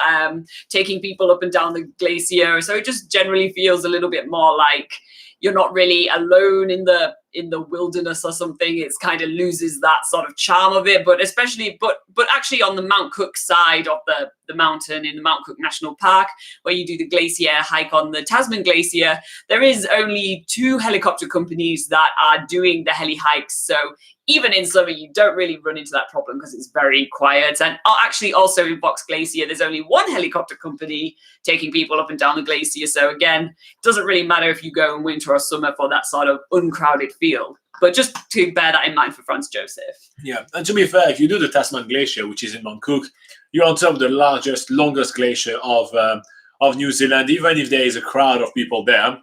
taking people up and down the glacier. So it just generally feels a little bit more like you're not really alone in the in the wilderness or something, it's kind of loses that sort of charm of it. But especially, but actually on the Mount Cook side of the mountain in the Mount Cook National Park, where you do the glacier hike on the Tasman Glacier, there is only 2 helicopter companies that are doing the heli hikes. So even in summer, you don't really run into that problem because it's very quiet. And actually also in Fox Glacier, there's only 1 helicopter company taking people up and down the glacier. So again, it doesn't really matter if you go in winter or summer for that sort of uncrowded feel. But just to bear that in mind for Franz Josef. Yeah, and to be fair, if you do the Tasman Glacier, which is in Mount Cook, you're on top of the longest glacier of New Zealand. Even if there is a crowd of people there,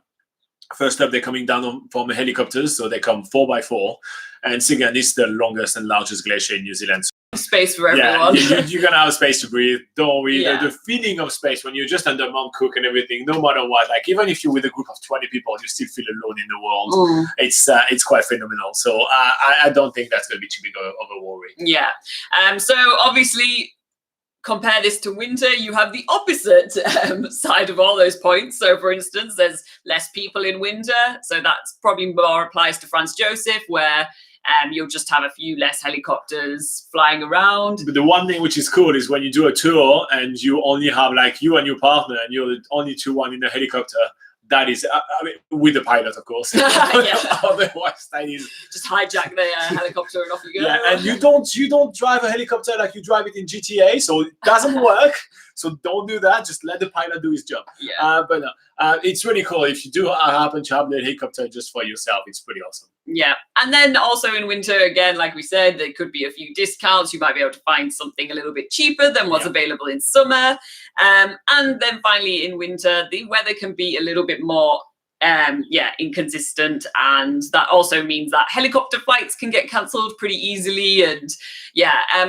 first up, they're coming down from helicopters, so they come 4x4. And second, it's the longest and largest glacier in New Zealand. Space for everyone. Yeah, you're going to have space to breathe. Don't worry. Yeah. The feeling of space when you're just under Mount Cook and everything, no matter what, like even if you're with a group of 20 people, you still feel alone in the world. It's quite phenomenal. So I don't think that's going to be too big of a worry. Yeah. So obviously, compare this to winter, you have the opposite side of all those points. So for instance, there's less people in winter. So that's probably more applies to Franz Josef, where you'll just have a few less helicopters flying around. But the one thing which is cool is when you do a tour and you only have like you and your partner and you're the only 2 in the helicopter, that is, I mean, with the pilot, of course. Otherwise, that is just hijack the helicopter and off you go. Yeah, and you don't drive a helicopter like you drive it in GTA, so it doesn't work. So don't do that. Just let the pilot do his job. Yeah. But no, it's really cool. If you do happen to have the helicopter just for yourself, it's pretty awesome. Yeah. And then also in winter, again, like we said, there could be a few discounts. You might be able to find something a little bit cheaper than what's available in summer. And then finally in winter, the weather can be a little bit more inconsistent, and that also means that helicopter flights can get cancelled pretty easily. And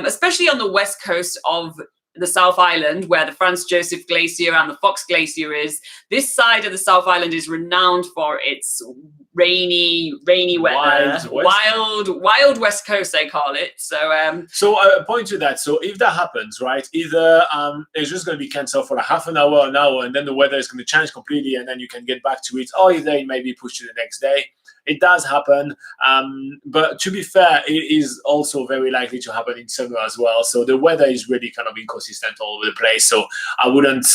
especially on the west coast of the South Island, where the Franz Josef Glacier and the Fox Glacier is, this side of the South Island is renowned for its rainy weather. Wild West Coast, they call it. So I point to that. So if that happens, right, either it's just going to be cancelled for a half an hour, and then the weather is going to change completely, and then you can get back to it, or either it may be pushed to the next day. It does happen, but to be fair, it is also very likely to happen in summer as well. So the weather is really kind of inconsistent all over the place. So I wouldn't.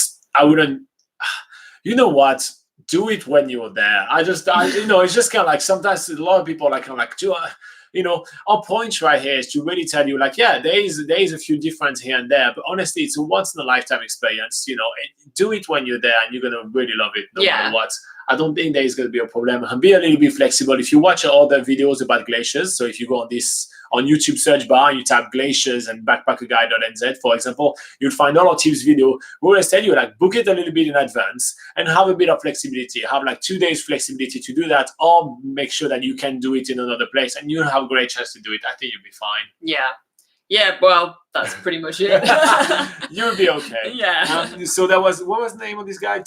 You know what? Do it when you're there. It's just kind of like sometimes a lot of people are kind of like, our point right here is to really tell you, like, there is a few differences here and there, but honestly, it's a once in a lifetime experience. Do it when you're there, and you're gonna really love it no matter what. I don't think there is going to be a problem. And be a little bit flexible. If you watch other videos about glaciers, so if you go on YouTube search bar and you type glaciers and BackpackerGuide.NZ, for example, you'll find all our tips video. We always tell you, like, book it a little bit in advance and have a bit of flexibility. Have like 2 days flexibility to do that, or make sure that you can do it in another place, and you'll have a great chance to do it. I think you'll be fine. Yeah, well, that's pretty much it. You'll be okay. Yeah. So what was the name of this guy?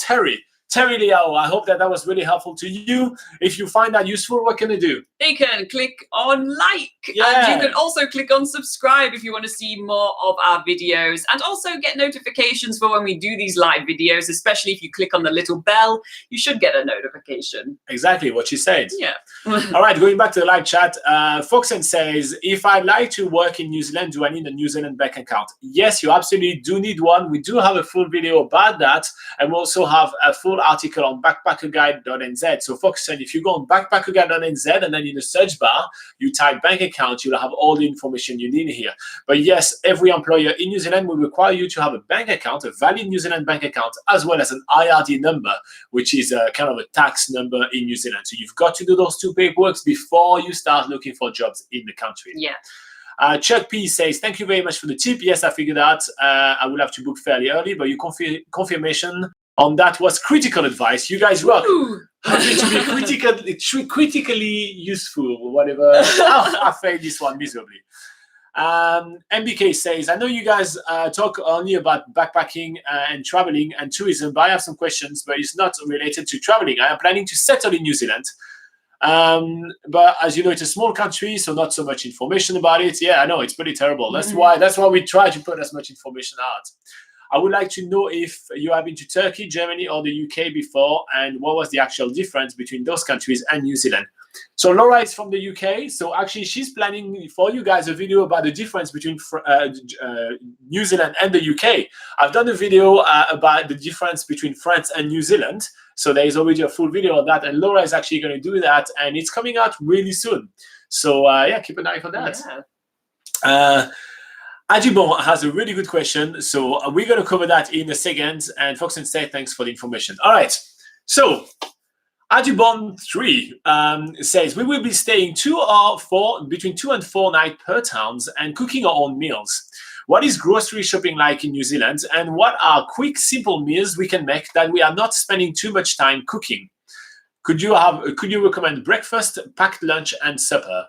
Terry Liao, I hope that was really helpful to you. If you find that useful, what can they do? They can click on like, and you can also click on subscribe if you want to see more of our videos, and also get notifications for when we do these live videos, especially if you click on the little bell, you should get a notification. Exactly what she said. Yeah. All right, going back to the live chat, Foxen says, if I'd like to work in New Zealand, do I need a New Zealand bank account? Yes, you absolutely do need one. We do have a full video about that, and we also have a full article on BackpackerGuide.NZ. So Foxen, if you go on BackpackerGuide.NZ and then in the search bar, you type bank account, you'll have all the information you need here. But yes, every employer in New Zealand will require you to have a bank account, a valid New Zealand bank account, as well as an IRD number, which is a kind of a tax number in New Zealand. So you've got to do those 2 paperworks before you start looking for jobs in the country. Yeah. Chuck P says, thank you very much for the tip. Yes, I figured out I will have to book fairly early, but your confirmation on that was critical advice. You guys rock. Happy to be critically useful, or whatever. I failed this one miserably. MBK says, I know you guys talk only about backpacking and traveling and tourism, but I have some questions, but it's not related to traveling. I am planning to settle in New Zealand. But as you know, it's a small country, so not so much information about it. Yeah, I know, it's pretty terrible. That's why we try to put as much information out. I would like to know if you have been to Turkey, Germany, or the UK before, and what was the actual difference between those countries and New Zealand. So Laura is from the UK. So actually, she's planning for you guys a video about the difference between New Zealand and the UK. I've done a video about the difference between France and New Zealand. So there is already a full video of that. And Laura is actually going to do that. And it's coming out really soon. So yeah, keep an eye for that. Yeah. Ajibon has a really good question. So we're going to cover that in a second. And Fox and Say, thanks for the information. All right. So Ajibon 3 says, we will be staying between 2 and 4 nights per towns and cooking our own meals. What is grocery shopping like in New Zealand? And what are quick, simple meals we can make that we are not spending too much time cooking? Could you recommend breakfast, packed lunch, and supper?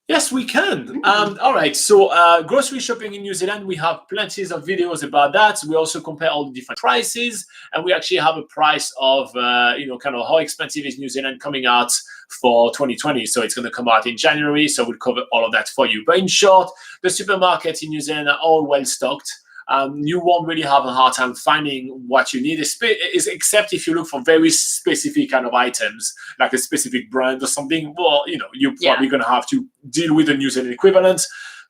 Yes, we can. All right. So grocery shopping in New Zealand, we have plenty of videos about that. We also compare all the different prices, and we actually have a price of, kind of how expensive is New Zealand coming out for 2020. So it's going to come out in January. So we'll cover all of that for you. But in short, the supermarkets in New Zealand are all well stocked. You won't really have a hard time finding what you need, except if you look for very specific kind of items, like a specific brand or something. Well, you're probably going to have to deal with the New Zealand equivalent.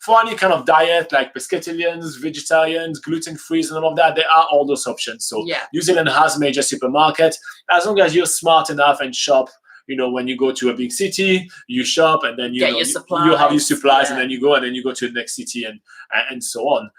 For any kind of diet, like pescatarians, vegetarians, gluten-free, and all of that, there are all those options. So New Zealand has major supermarkets. As long as you're smart enough and shop, when you go to a big city, you shop, and then you have your supplies, and then you go to the next city, and so on.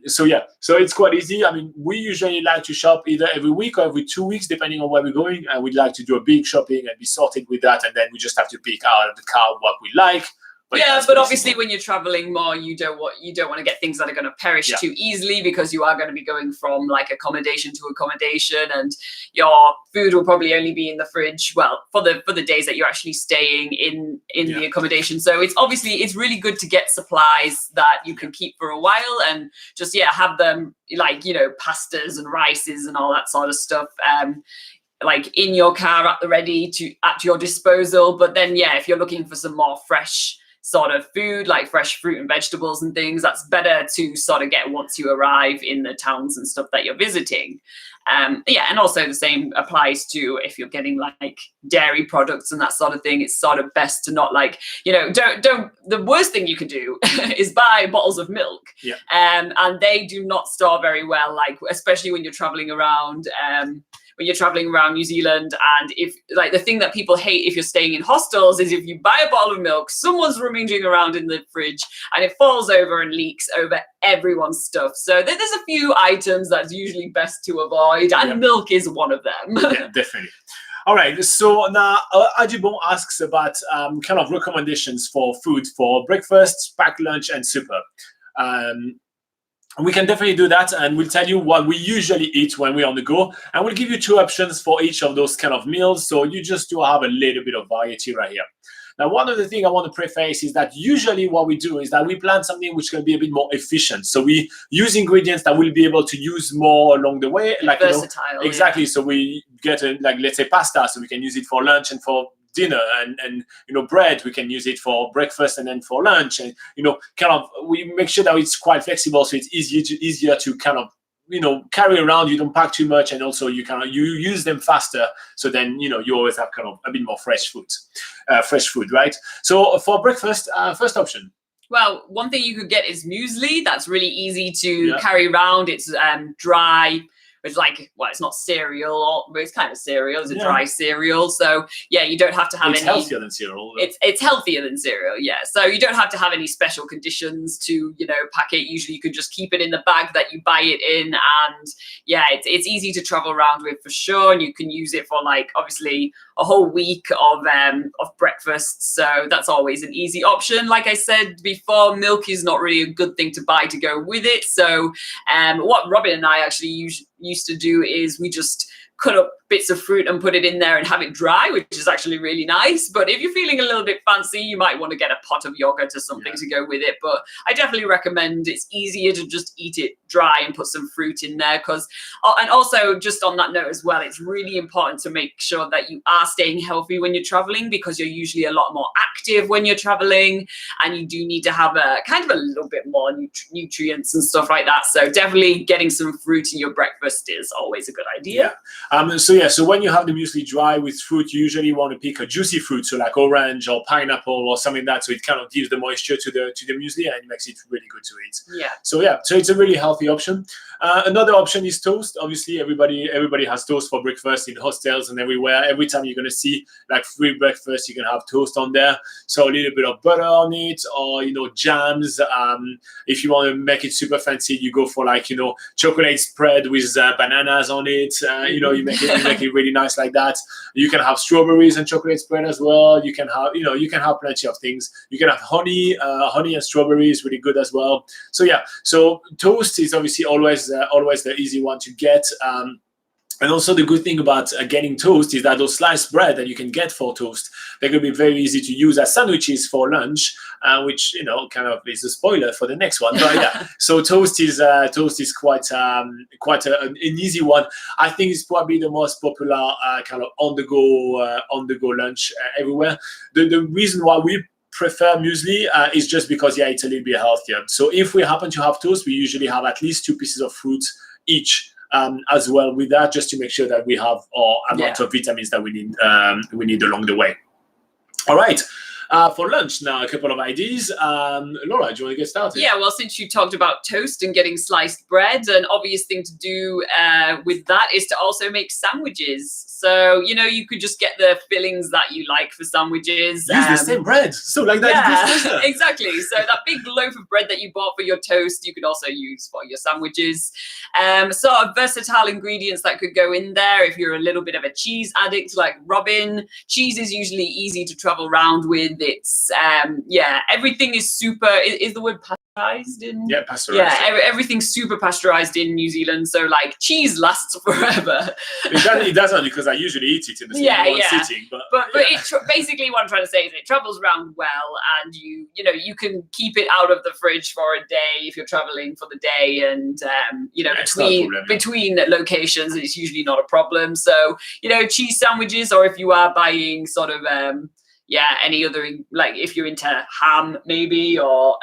So it's quite easy. I mean, we usually like to shop either every week or every 2 weeks, depending on where we're going, and we'd like to do a big shopping and be sorted with that, and then we just have to pick out of the car what we like. But obviously when you're traveling more, you don't want to get things that are going to perish too easily, because you are going to be going from like accommodation to accommodation, and your food will probably only be in the fridge, well, for the days that you're actually staying in the accommodation. So it's really good to get supplies that you can keep for a while, and just have them, like, pastas and rices and all that sort of stuff, like in your car at your disposal. But then if you're looking for some more fresh sort of food, like fresh fruit and vegetables and things, that's better to sort of get once you arrive in the towns and stuff that you're visiting. And also the same applies to if you're getting like dairy products and that sort of thing. It's sort of best to not don't the worst thing you can do is buy bottles of milk. And they do not store very well, like especially when you're traveling around New Zealand. And if the thing that people hate if you're staying in hostels is if you buy a bottle of milk, someone's rummaging around in the fridge and it falls over and leaks over everyone's stuff. So there's a few items that's usually best to avoid, and milk is one of them. Yeah, definitely. All right, so now Ajibon asks about kind of recommendations for food for breakfast, packed lunch, and supper. We can definitely do that, and we'll tell you what we usually eat when we're on the go, and we'll give you 2 options for each of those kind of meals, so you just do have a little bit of variety right here. Now, one of the things I want to preface is that usually what we do is that we plan something which can be a bit more efficient. So we use ingredients that we'll be able to use more along the way. Like versatile. Exactly. So we get, let's say pasta, so we can use it for lunch and for dinner, and bread, we can use it for breakfast and then for lunch, and kind of we make sure that it's quite flexible, so it's easier to kind of carry around. You don't pack too much, and also you use them faster, so then you always have kind of a bit more fresh food, right? So for breakfast, first option. Well, one thing you could get is muesli. That's really easy to carry around. It's dry. It's it's not cereal, but it's kind of cereal. It's a dry cereal. So you don't have to have any. It's healthier than cereal. It's healthier than cereal, So you don't have to have any special conditions to, pack it. Usually you can just keep it in the bag that you buy it in, and it's easy to travel around with for sure. And you can use it for obviously a whole week of breakfast. So that's always an easy option. Like I said before, milk is not really a good thing to buy to go with it. So what Robin and I actually used to do is we just cut up bits of fruit and put it in there and have it dry, which is actually really nice. But if you're feeling a little bit fancy, you might want to get a pot of yogurt or something to go with it. But I definitely recommend, it's easier to just eat it dry and put some fruit in there. And also just on that note as well, it's really important to make sure that you are staying healthy when you're traveling, because you're usually a lot more active when you're traveling, and you do need to have a kind of a little bit more nutrients and stuff like that. So definitely getting some fruit in your breakfast is always a good idea. So when you have the muesli dry with fruit, you usually want to pick a juicy fruit, so like orange or pineapple or something like that, so it kind of gives the moisture to the muesli and it makes it really good to eat. So it's a really healthy option. Another option is toast. Obviously, everybody has toast for breakfast in hostels and everywhere. Every time you're gonna see like free breakfast, you can have toast on there. So a little bit of butter on it, or jams. If you want to make it super fancy, you go for like chocolate spread with bananas on it. You make it really nice like that. You can have strawberries and chocolate spread as well. You can have plenty of things. You can have honey and strawberries, really good as well. So toast is obviously always the easy one to get. And also the good thing about getting toast is that those sliced bread that you can get for toast, they're going to be very easy to use as sandwiches for lunch, which kind of is a spoiler for the next one. But so toast is quite an easy one. I think it's probably the most popular kind of on the go lunch everywhere. The reason why we prefer muesli is just because it's a little bit healthier. So if we happen to have toast, we usually have at least 2 pieces of fruit each. As well with that, just to make sure that we have our amount of vitamins that we need along the way. All right. For lunch now, a couple of ideas. Laura, do you want to get started? Yeah, well, since you talked about toast and getting sliced bread, an obvious thing to do with that is to also make sandwiches. So, you could just get the fillings that you like for sandwiches. Use the same bread. So like that. Yeah, exactly. So that big loaf of bread that you bought for your toast, you could also use for your sandwiches. Sort of versatile ingredients that could go in there. If you're a little bit of a cheese addict like Robin, cheese is usually easy to travel around with. It's everything is super. Is the word pasteurized in? Yeah, pasteurized. Yeah, everything's super pasteurized in New Zealand. So like cheese lasts forever. It doesn't, because I usually eat it in the sitting. But basically what I'm trying to say is it travels around well, and you can keep it out of the fridge for a day if you're traveling for the day, and between locations, it's usually not a problem. So cheese sandwiches, or if you are buying sort of any other, like if you're into ham maybe, or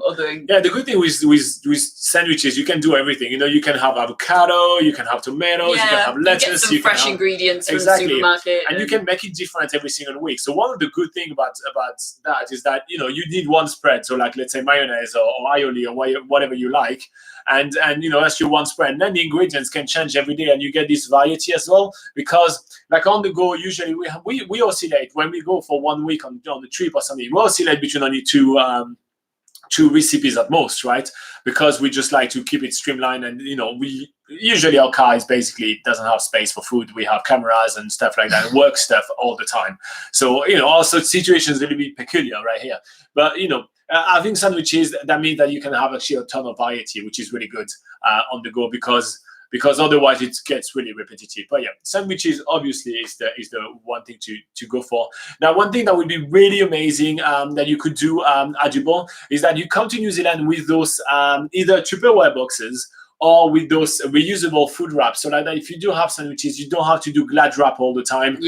other. Yeah, the good thing with sandwiches, you can do everything. You can have avocado, you can have tomatoes, you can have lettuce, you get some fresh ingredients from the supermarket, and you can make it different every single week. So one of the good things about that is that you need one spread. So like, let's say mayonnaise or aioli or whatever you like, and that's your one spread. And then the ingredients can change every day, and you get this variety as well. Because like on the go, usually we oscillate when we go for 1 week on the trip or something. We oscillate between only two recipes at most, right? Because we just like to keep it streamlined, and we usually our car is basically doesn't have space for food. We have cameras and stuff like that, and work stuff all the time. So also situations a little bit peculiar right here. But I think sandwiches, that means that you can have actually a ton of variety, which is really good on the go, because otherwise it gets really repetitive. But sandwiches obviously is the one thing to go for. Now, one thing that would be really amazing that you could do at Dubon is that you come to New Zealand with those either Tupperware boxes or with those reusable food wraps. So like that, if you do have sandwiches, you don't have to do Glad wrap all the time.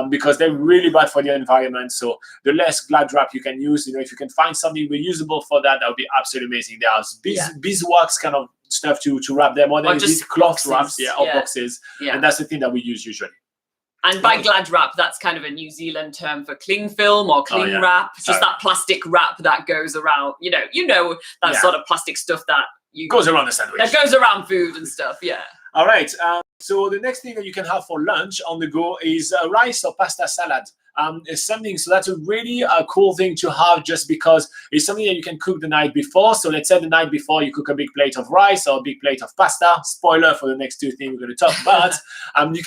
Because they're really bad for the environment. So the less Glad wrap you can use, if you can find something reusable for that, that would be absolutely amazing. There's beeswax kind of stuff to wrap them, or just cloth wraps, or boxes. And that's the thing that we use usually. And by Glad wrap, that's kind of a New Zealand term for cling film or cling wrap. Just that plastic wrap that goes around, that sort of plastic stuff that goes around the sandwich. That goes around food and stuff, All right. So the next thing that you can have for lunch on the go is rice or pasta salad. It's something, so that's a really cool thing to have, just because it's something that you can cook the night before. So let's say the night before you cook a big plate of rice or a big plate of pasta. Spoiler for the next two things we're going to talk about. You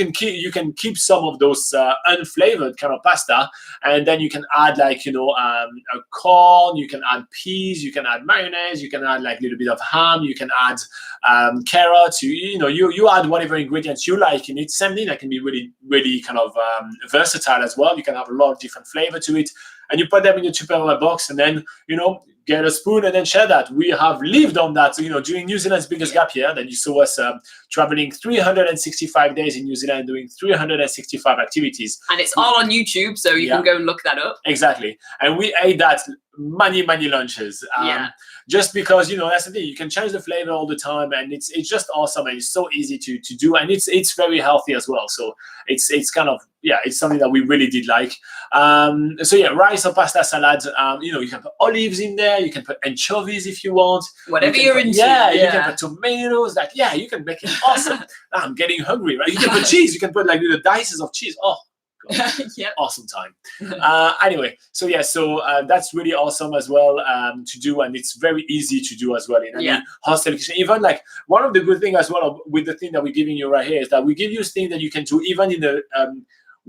can keep some of those unflavored kind of pasta, and then you can add like a corn. You can add peas. You can add mayonnaise. You can add like a little bit of ham. You can add carrots. You add whatever ingredients you like in it. Something that can be really, really kind of versatile as well. You can have a lot of different flavor to it, and you put them in your Tupperware box, and then get a spoon and then share that. We have lived on that. So, during New Zealand's biggest gap year, that you saw us traveling 365 days in New Zealand, doing 365 activities. And it's all on YouTube, so you can go and look that up. Exactly. And we ate that many lunches. Just because, that's the thing, you can change the flavor all the time, and it's just awesome, and it's so easy to do, and it's very healthy as well. So it's kind of, it's something that we really did like. So rice or pasta salad, you can put olives in there, you can put anchovies if you want. Whatever you're into. You can put tomatoes, you can make it awesome. I'm getting hungry, right? You can put cheese, you can put like little dices of cheese. Oh, yep. Awesome time. Anyway, so that's really awesome as well to do, and it's very easy to do as well in any hostel kitchen. Even like one of the good things as well with the thing that we're giving you right here is that we give you things that you can do even in the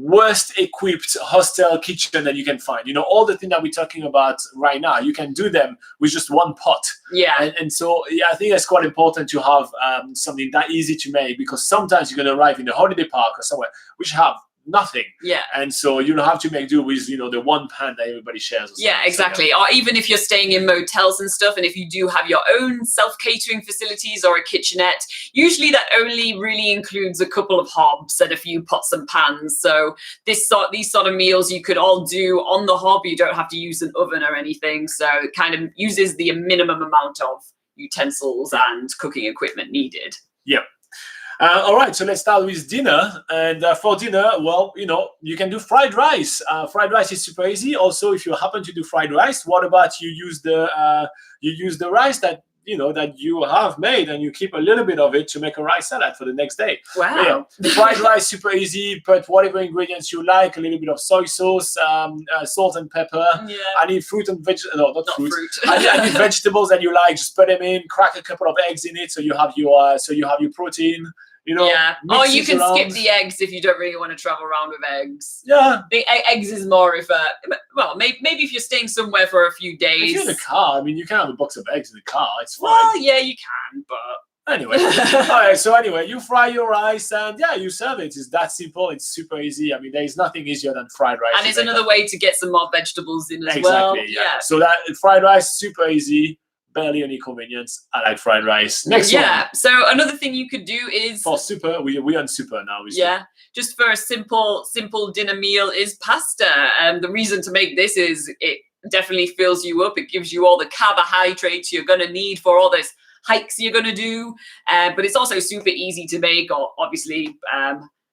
worst equipped hostel kitchen that you can find. All the things that we're talking about right now, you can do them with just one pot. And so I think it's quite important to have something that easy to make, because sometimes you're going to arrive in a holiday park or somewhere which have nothing. And so you'll have to make do with the one pan that everybody shares. Exactly. Or even if you're staying in motels and stuff, and if you do have your own self-catering facilities or a kitchenette, usually that only really includes a couple of hobs and a few pots and pans. So these sort of meals you could all do on the hob. You don't have to use an oven or anything. So it kind of uses the minimum amount of utensils and cooking equipment needed. All right, so let's start with dinner. And for dinner, well, you can do fried rice. Fried rice is super easy. Also, if you happen to do fried rice, what about you use the rice that you have made, and you keep a little bit of it to make a rice salad for the next day. Wow. Fried rice, super easy. Put whatever ingredients you like, a little bit of soy sauce, salt and pepper. I need fruit and not fruit. I need vegetables that you like. Just put them in, crack a couple of eggs in it, so you have your protein. Or you can skip the eggs if you don't really want to travel around with eggs. The eggs is more if maybe if you're staying somewhere for a few days. If you're in the car, you can have a box of eggs in the car. It's fine. Well, yeah, you can, but anyway. All right. So anyway, you fry your rice and you serve it. It's that simple. It's super easy. There is nothing easier than fried rice. And it's another way to get some more vegetables in as well. Yeah. So that fried rice, super easy. Barely any inconvenience. I like fried rice. Next one. So another thing you could do is for super. We're on super now. Just for a simple dinner meal is pasta. And the reason to make this is it definitely fills you up. It gives you all the carbohydrates you're going to need for all those hikes you're going to do. But it's also super easy to make. Or obviously,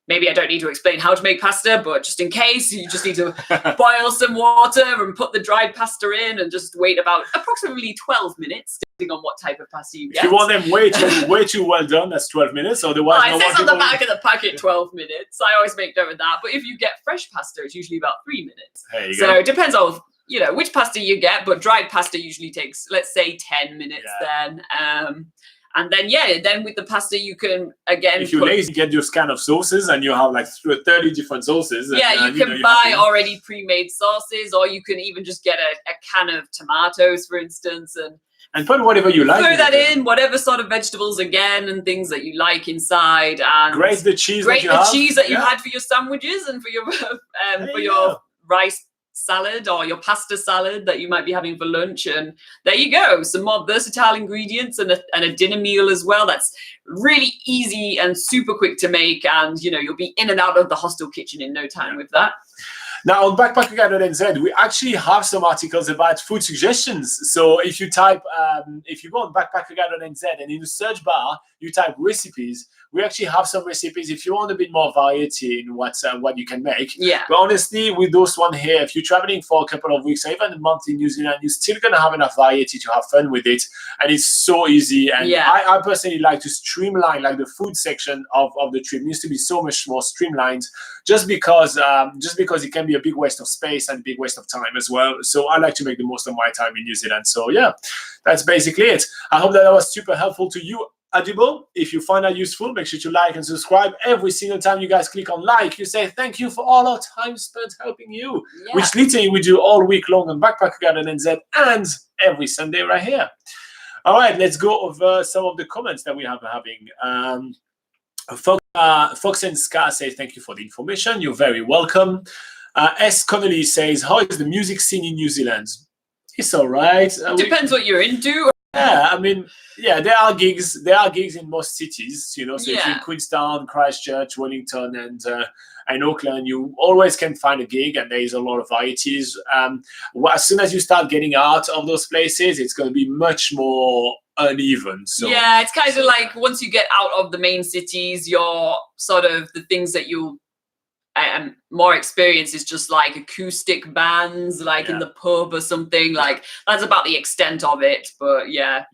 maybe I don't need to explain how to make pasta, but just in case, you just need to boil some water and put the dried pasta in and just wait about approximately 12 minutes, depending on what type of pasta you get. If you want them way too well done, that's 12 minutes. Otherwise, it says on the back of the packet 12 minutes. I always make note of that. But if you get fresh pasta, it's usually about 3 minutes. There you go. So it depends on which pasta you get, but dried pasta usually takes, let's say, 10 minutes then. And then with the pasta, you can, again... If you're lazy, get your scan of sauces, and you have like 30 different sauces. You can buy already pre-made sauces, or you can even just get a can of tomatoes, for instance, and put whatever you like. Throw that in, whatever sort of vegetables, again, and things that you like inside. And grate the cheese that you had for your sandwiches and for your rice salad or your pasta salad that you might be having for lunch, and there you go, some more versatile ingredients and a dinner meal as well that's really easy and super quick to make, and you'll be in and out of the hostel kitchen in no time with that. Now on BackpackerGuide.NZ, we actually have some articles about food suggestions. So if you type, if you go on BackpackerGuide.NZ and in the search bar you type recipes, we actually have some recipes if you want a bit more variety in what you can make. But honestly, with those one here, if you're traveling for a couple of weeks or even a month in New Zealand, you're still gonna have enough variety to have fun with it, and it's so easy. And I personally like to streamline, like the food section of the trip needs to be so much more streamlined, just because it can be a big waste of space and a big waste of time as well. So I like to make the most of my time in New Zealand. So that's basically it. I hope that was super helpful to you. Audible, if you find that useful, make sure to like and subscribe. Every single time you guys click on like, you say thank you for all our time spent helping you, which literally we do all week long on BackpackerGuide.NZ and every Sunday right here. All right, let's go over some of the comments that we have having. Fox and Ska say thank you for the information. You're very welcome. S. Connolly says, how is the music scene in New Zealand? It's all right. Depends what you're into. Yeah, I mean, yeah, there are gigs. There are gigs in most cities, you know. So if you're in Yeah. Queenstown, Christchurch, Wellington, and Auckland, you always can find a gig, and there is a lot of varieties. As soon as you start getting out of those places, it's going to be much more uneven. So Yeah, it's kind of like once you get out of the main cities, you're sort of the things that you more experience is just like acoustic bands, like in the pub or something. Like that's about the extent of it. But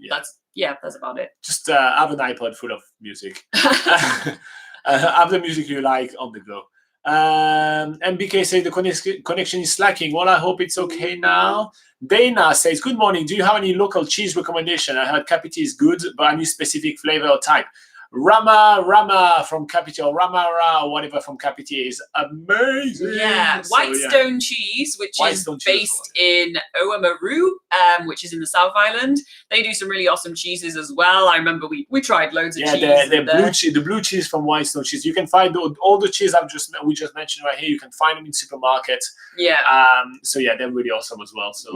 that's about it. Just have an iPod full of music. Have the music you like on the go. MBK says the connection is slacking. Well, I hope it's okay now. Dana says, good morning. Do you have any local cheese recommendation? I heard Capiti is good, but any specific flavor or type? Rama from Capiti, or Ramara or whatever from Capiti is amazing. Yeah, Whitestone cheese, which is based in Oamaru, which is in the South Island. They do some really awesome cheeses as well. I remember we tried loads of cheese. Yeah, the blue cheese from Whitestone cheese. You can find all the cheese we just mentioned right here. You can find them in supermarkets. Yeah. So yeah, they're really awesome as well. So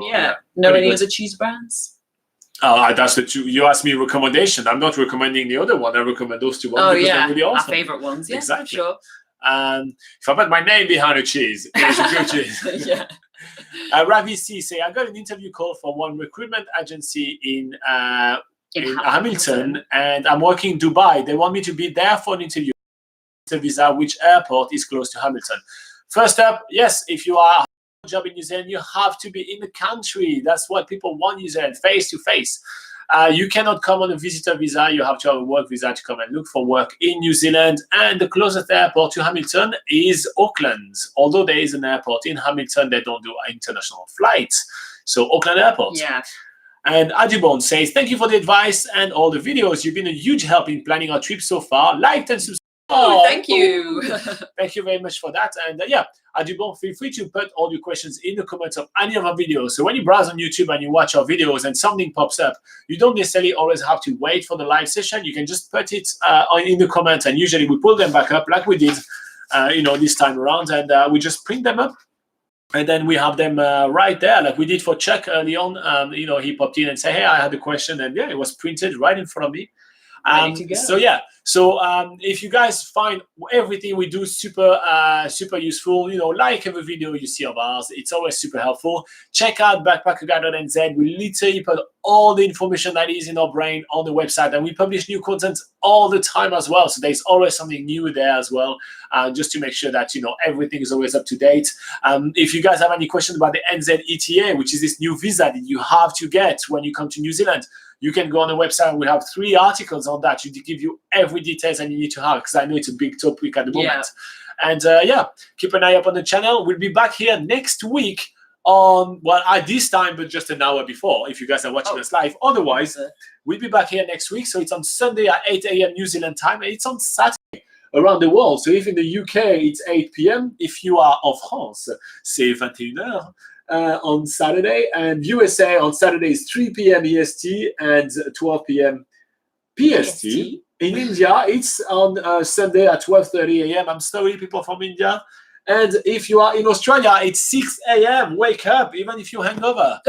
know any other cheese brands? That's what you asked me recommendation. I'm not recommending the other one. I recommend those two ones because they're really awesome. Our favorite ones. Yeah, exactly. Sure. If I put my name behind a cheese, it's a good cheese. Yeah. Ravi C say, I got an interview call from one recruitment agency in Hamilton, and I'm working in Dubai. They want me to be there for an interview. Visa, which airport is close to Hamilton? First up, yes, if you are job in New Zealand, you have to be in the country. That's what people want in New Zealand, face to face. You cannot come on a visitor visa. You have to have a work visa to come and look for work in New Zealand. And the closest airport to Hamilton is Auckland. Although there is an airport in Hamilton, they don't do international flights. So Auckland Airport. Yeah. And Adibon says, thank you for the advice and all the videos. You've been a huge help in planning our trip so far. Like and subscribe. Oh, thank you. Thank you very much for that. And Adibon, feel free to put all your questions in the comments of any of our videos. So when you browse on YouTube and you watch our videos and something pops up, you don't necessarily always have to wait for the live session. You can just put it in the comments, and usually we pull them back up like we did, this time around, and we just print them up. And then we have them right there, like we did for Chuck early on. He popped in and said, hey, I had a question. And it was printed right in front of me. So if you guys find everything we do super useful, like every video you see of ours, it's always super helpful. Check out BackpackerGuide.NZ. We literally put all the information that is in our brain on the website, and we publish new content all the time as well. So there's always something new there as well, just to make sure that everything is always up to date. If you guys have any questions about the NZDT, which is this new visa that you have to get when you come to New Zealand, you can go on the website. We have 3 articles on that to give you every details that you need to have, because I know it's a big topic at the moment. And keep an eye up on the channel. We'll be back here next week at this time, but just an hour before, if you guys are watching us live. Otherwise, we'll be back here next week. So it's on Sunday at 8 a.m. New Zealand time, and it's on Saturday around the world. So if in the UK, it's 8 p.m. If you are of France, c'est 21h. On Saturday, and USA on Saturday is 3 p.m. EST and 12 p.m. PST. In India, it's on Sunday at 12:30 a.m. I'm sorry, people from India. And if you are in Australia, it's 6 a.m. Wake up, even if you're hungover.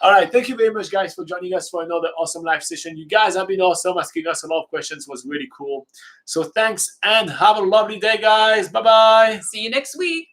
All right, thank you very much, guys, for joining us for another awesome live session. You guys have been awesome, asking us a lot of questions. It was really cool. So thanks, and have a lovely day, guys. Bye-bye. See you next week.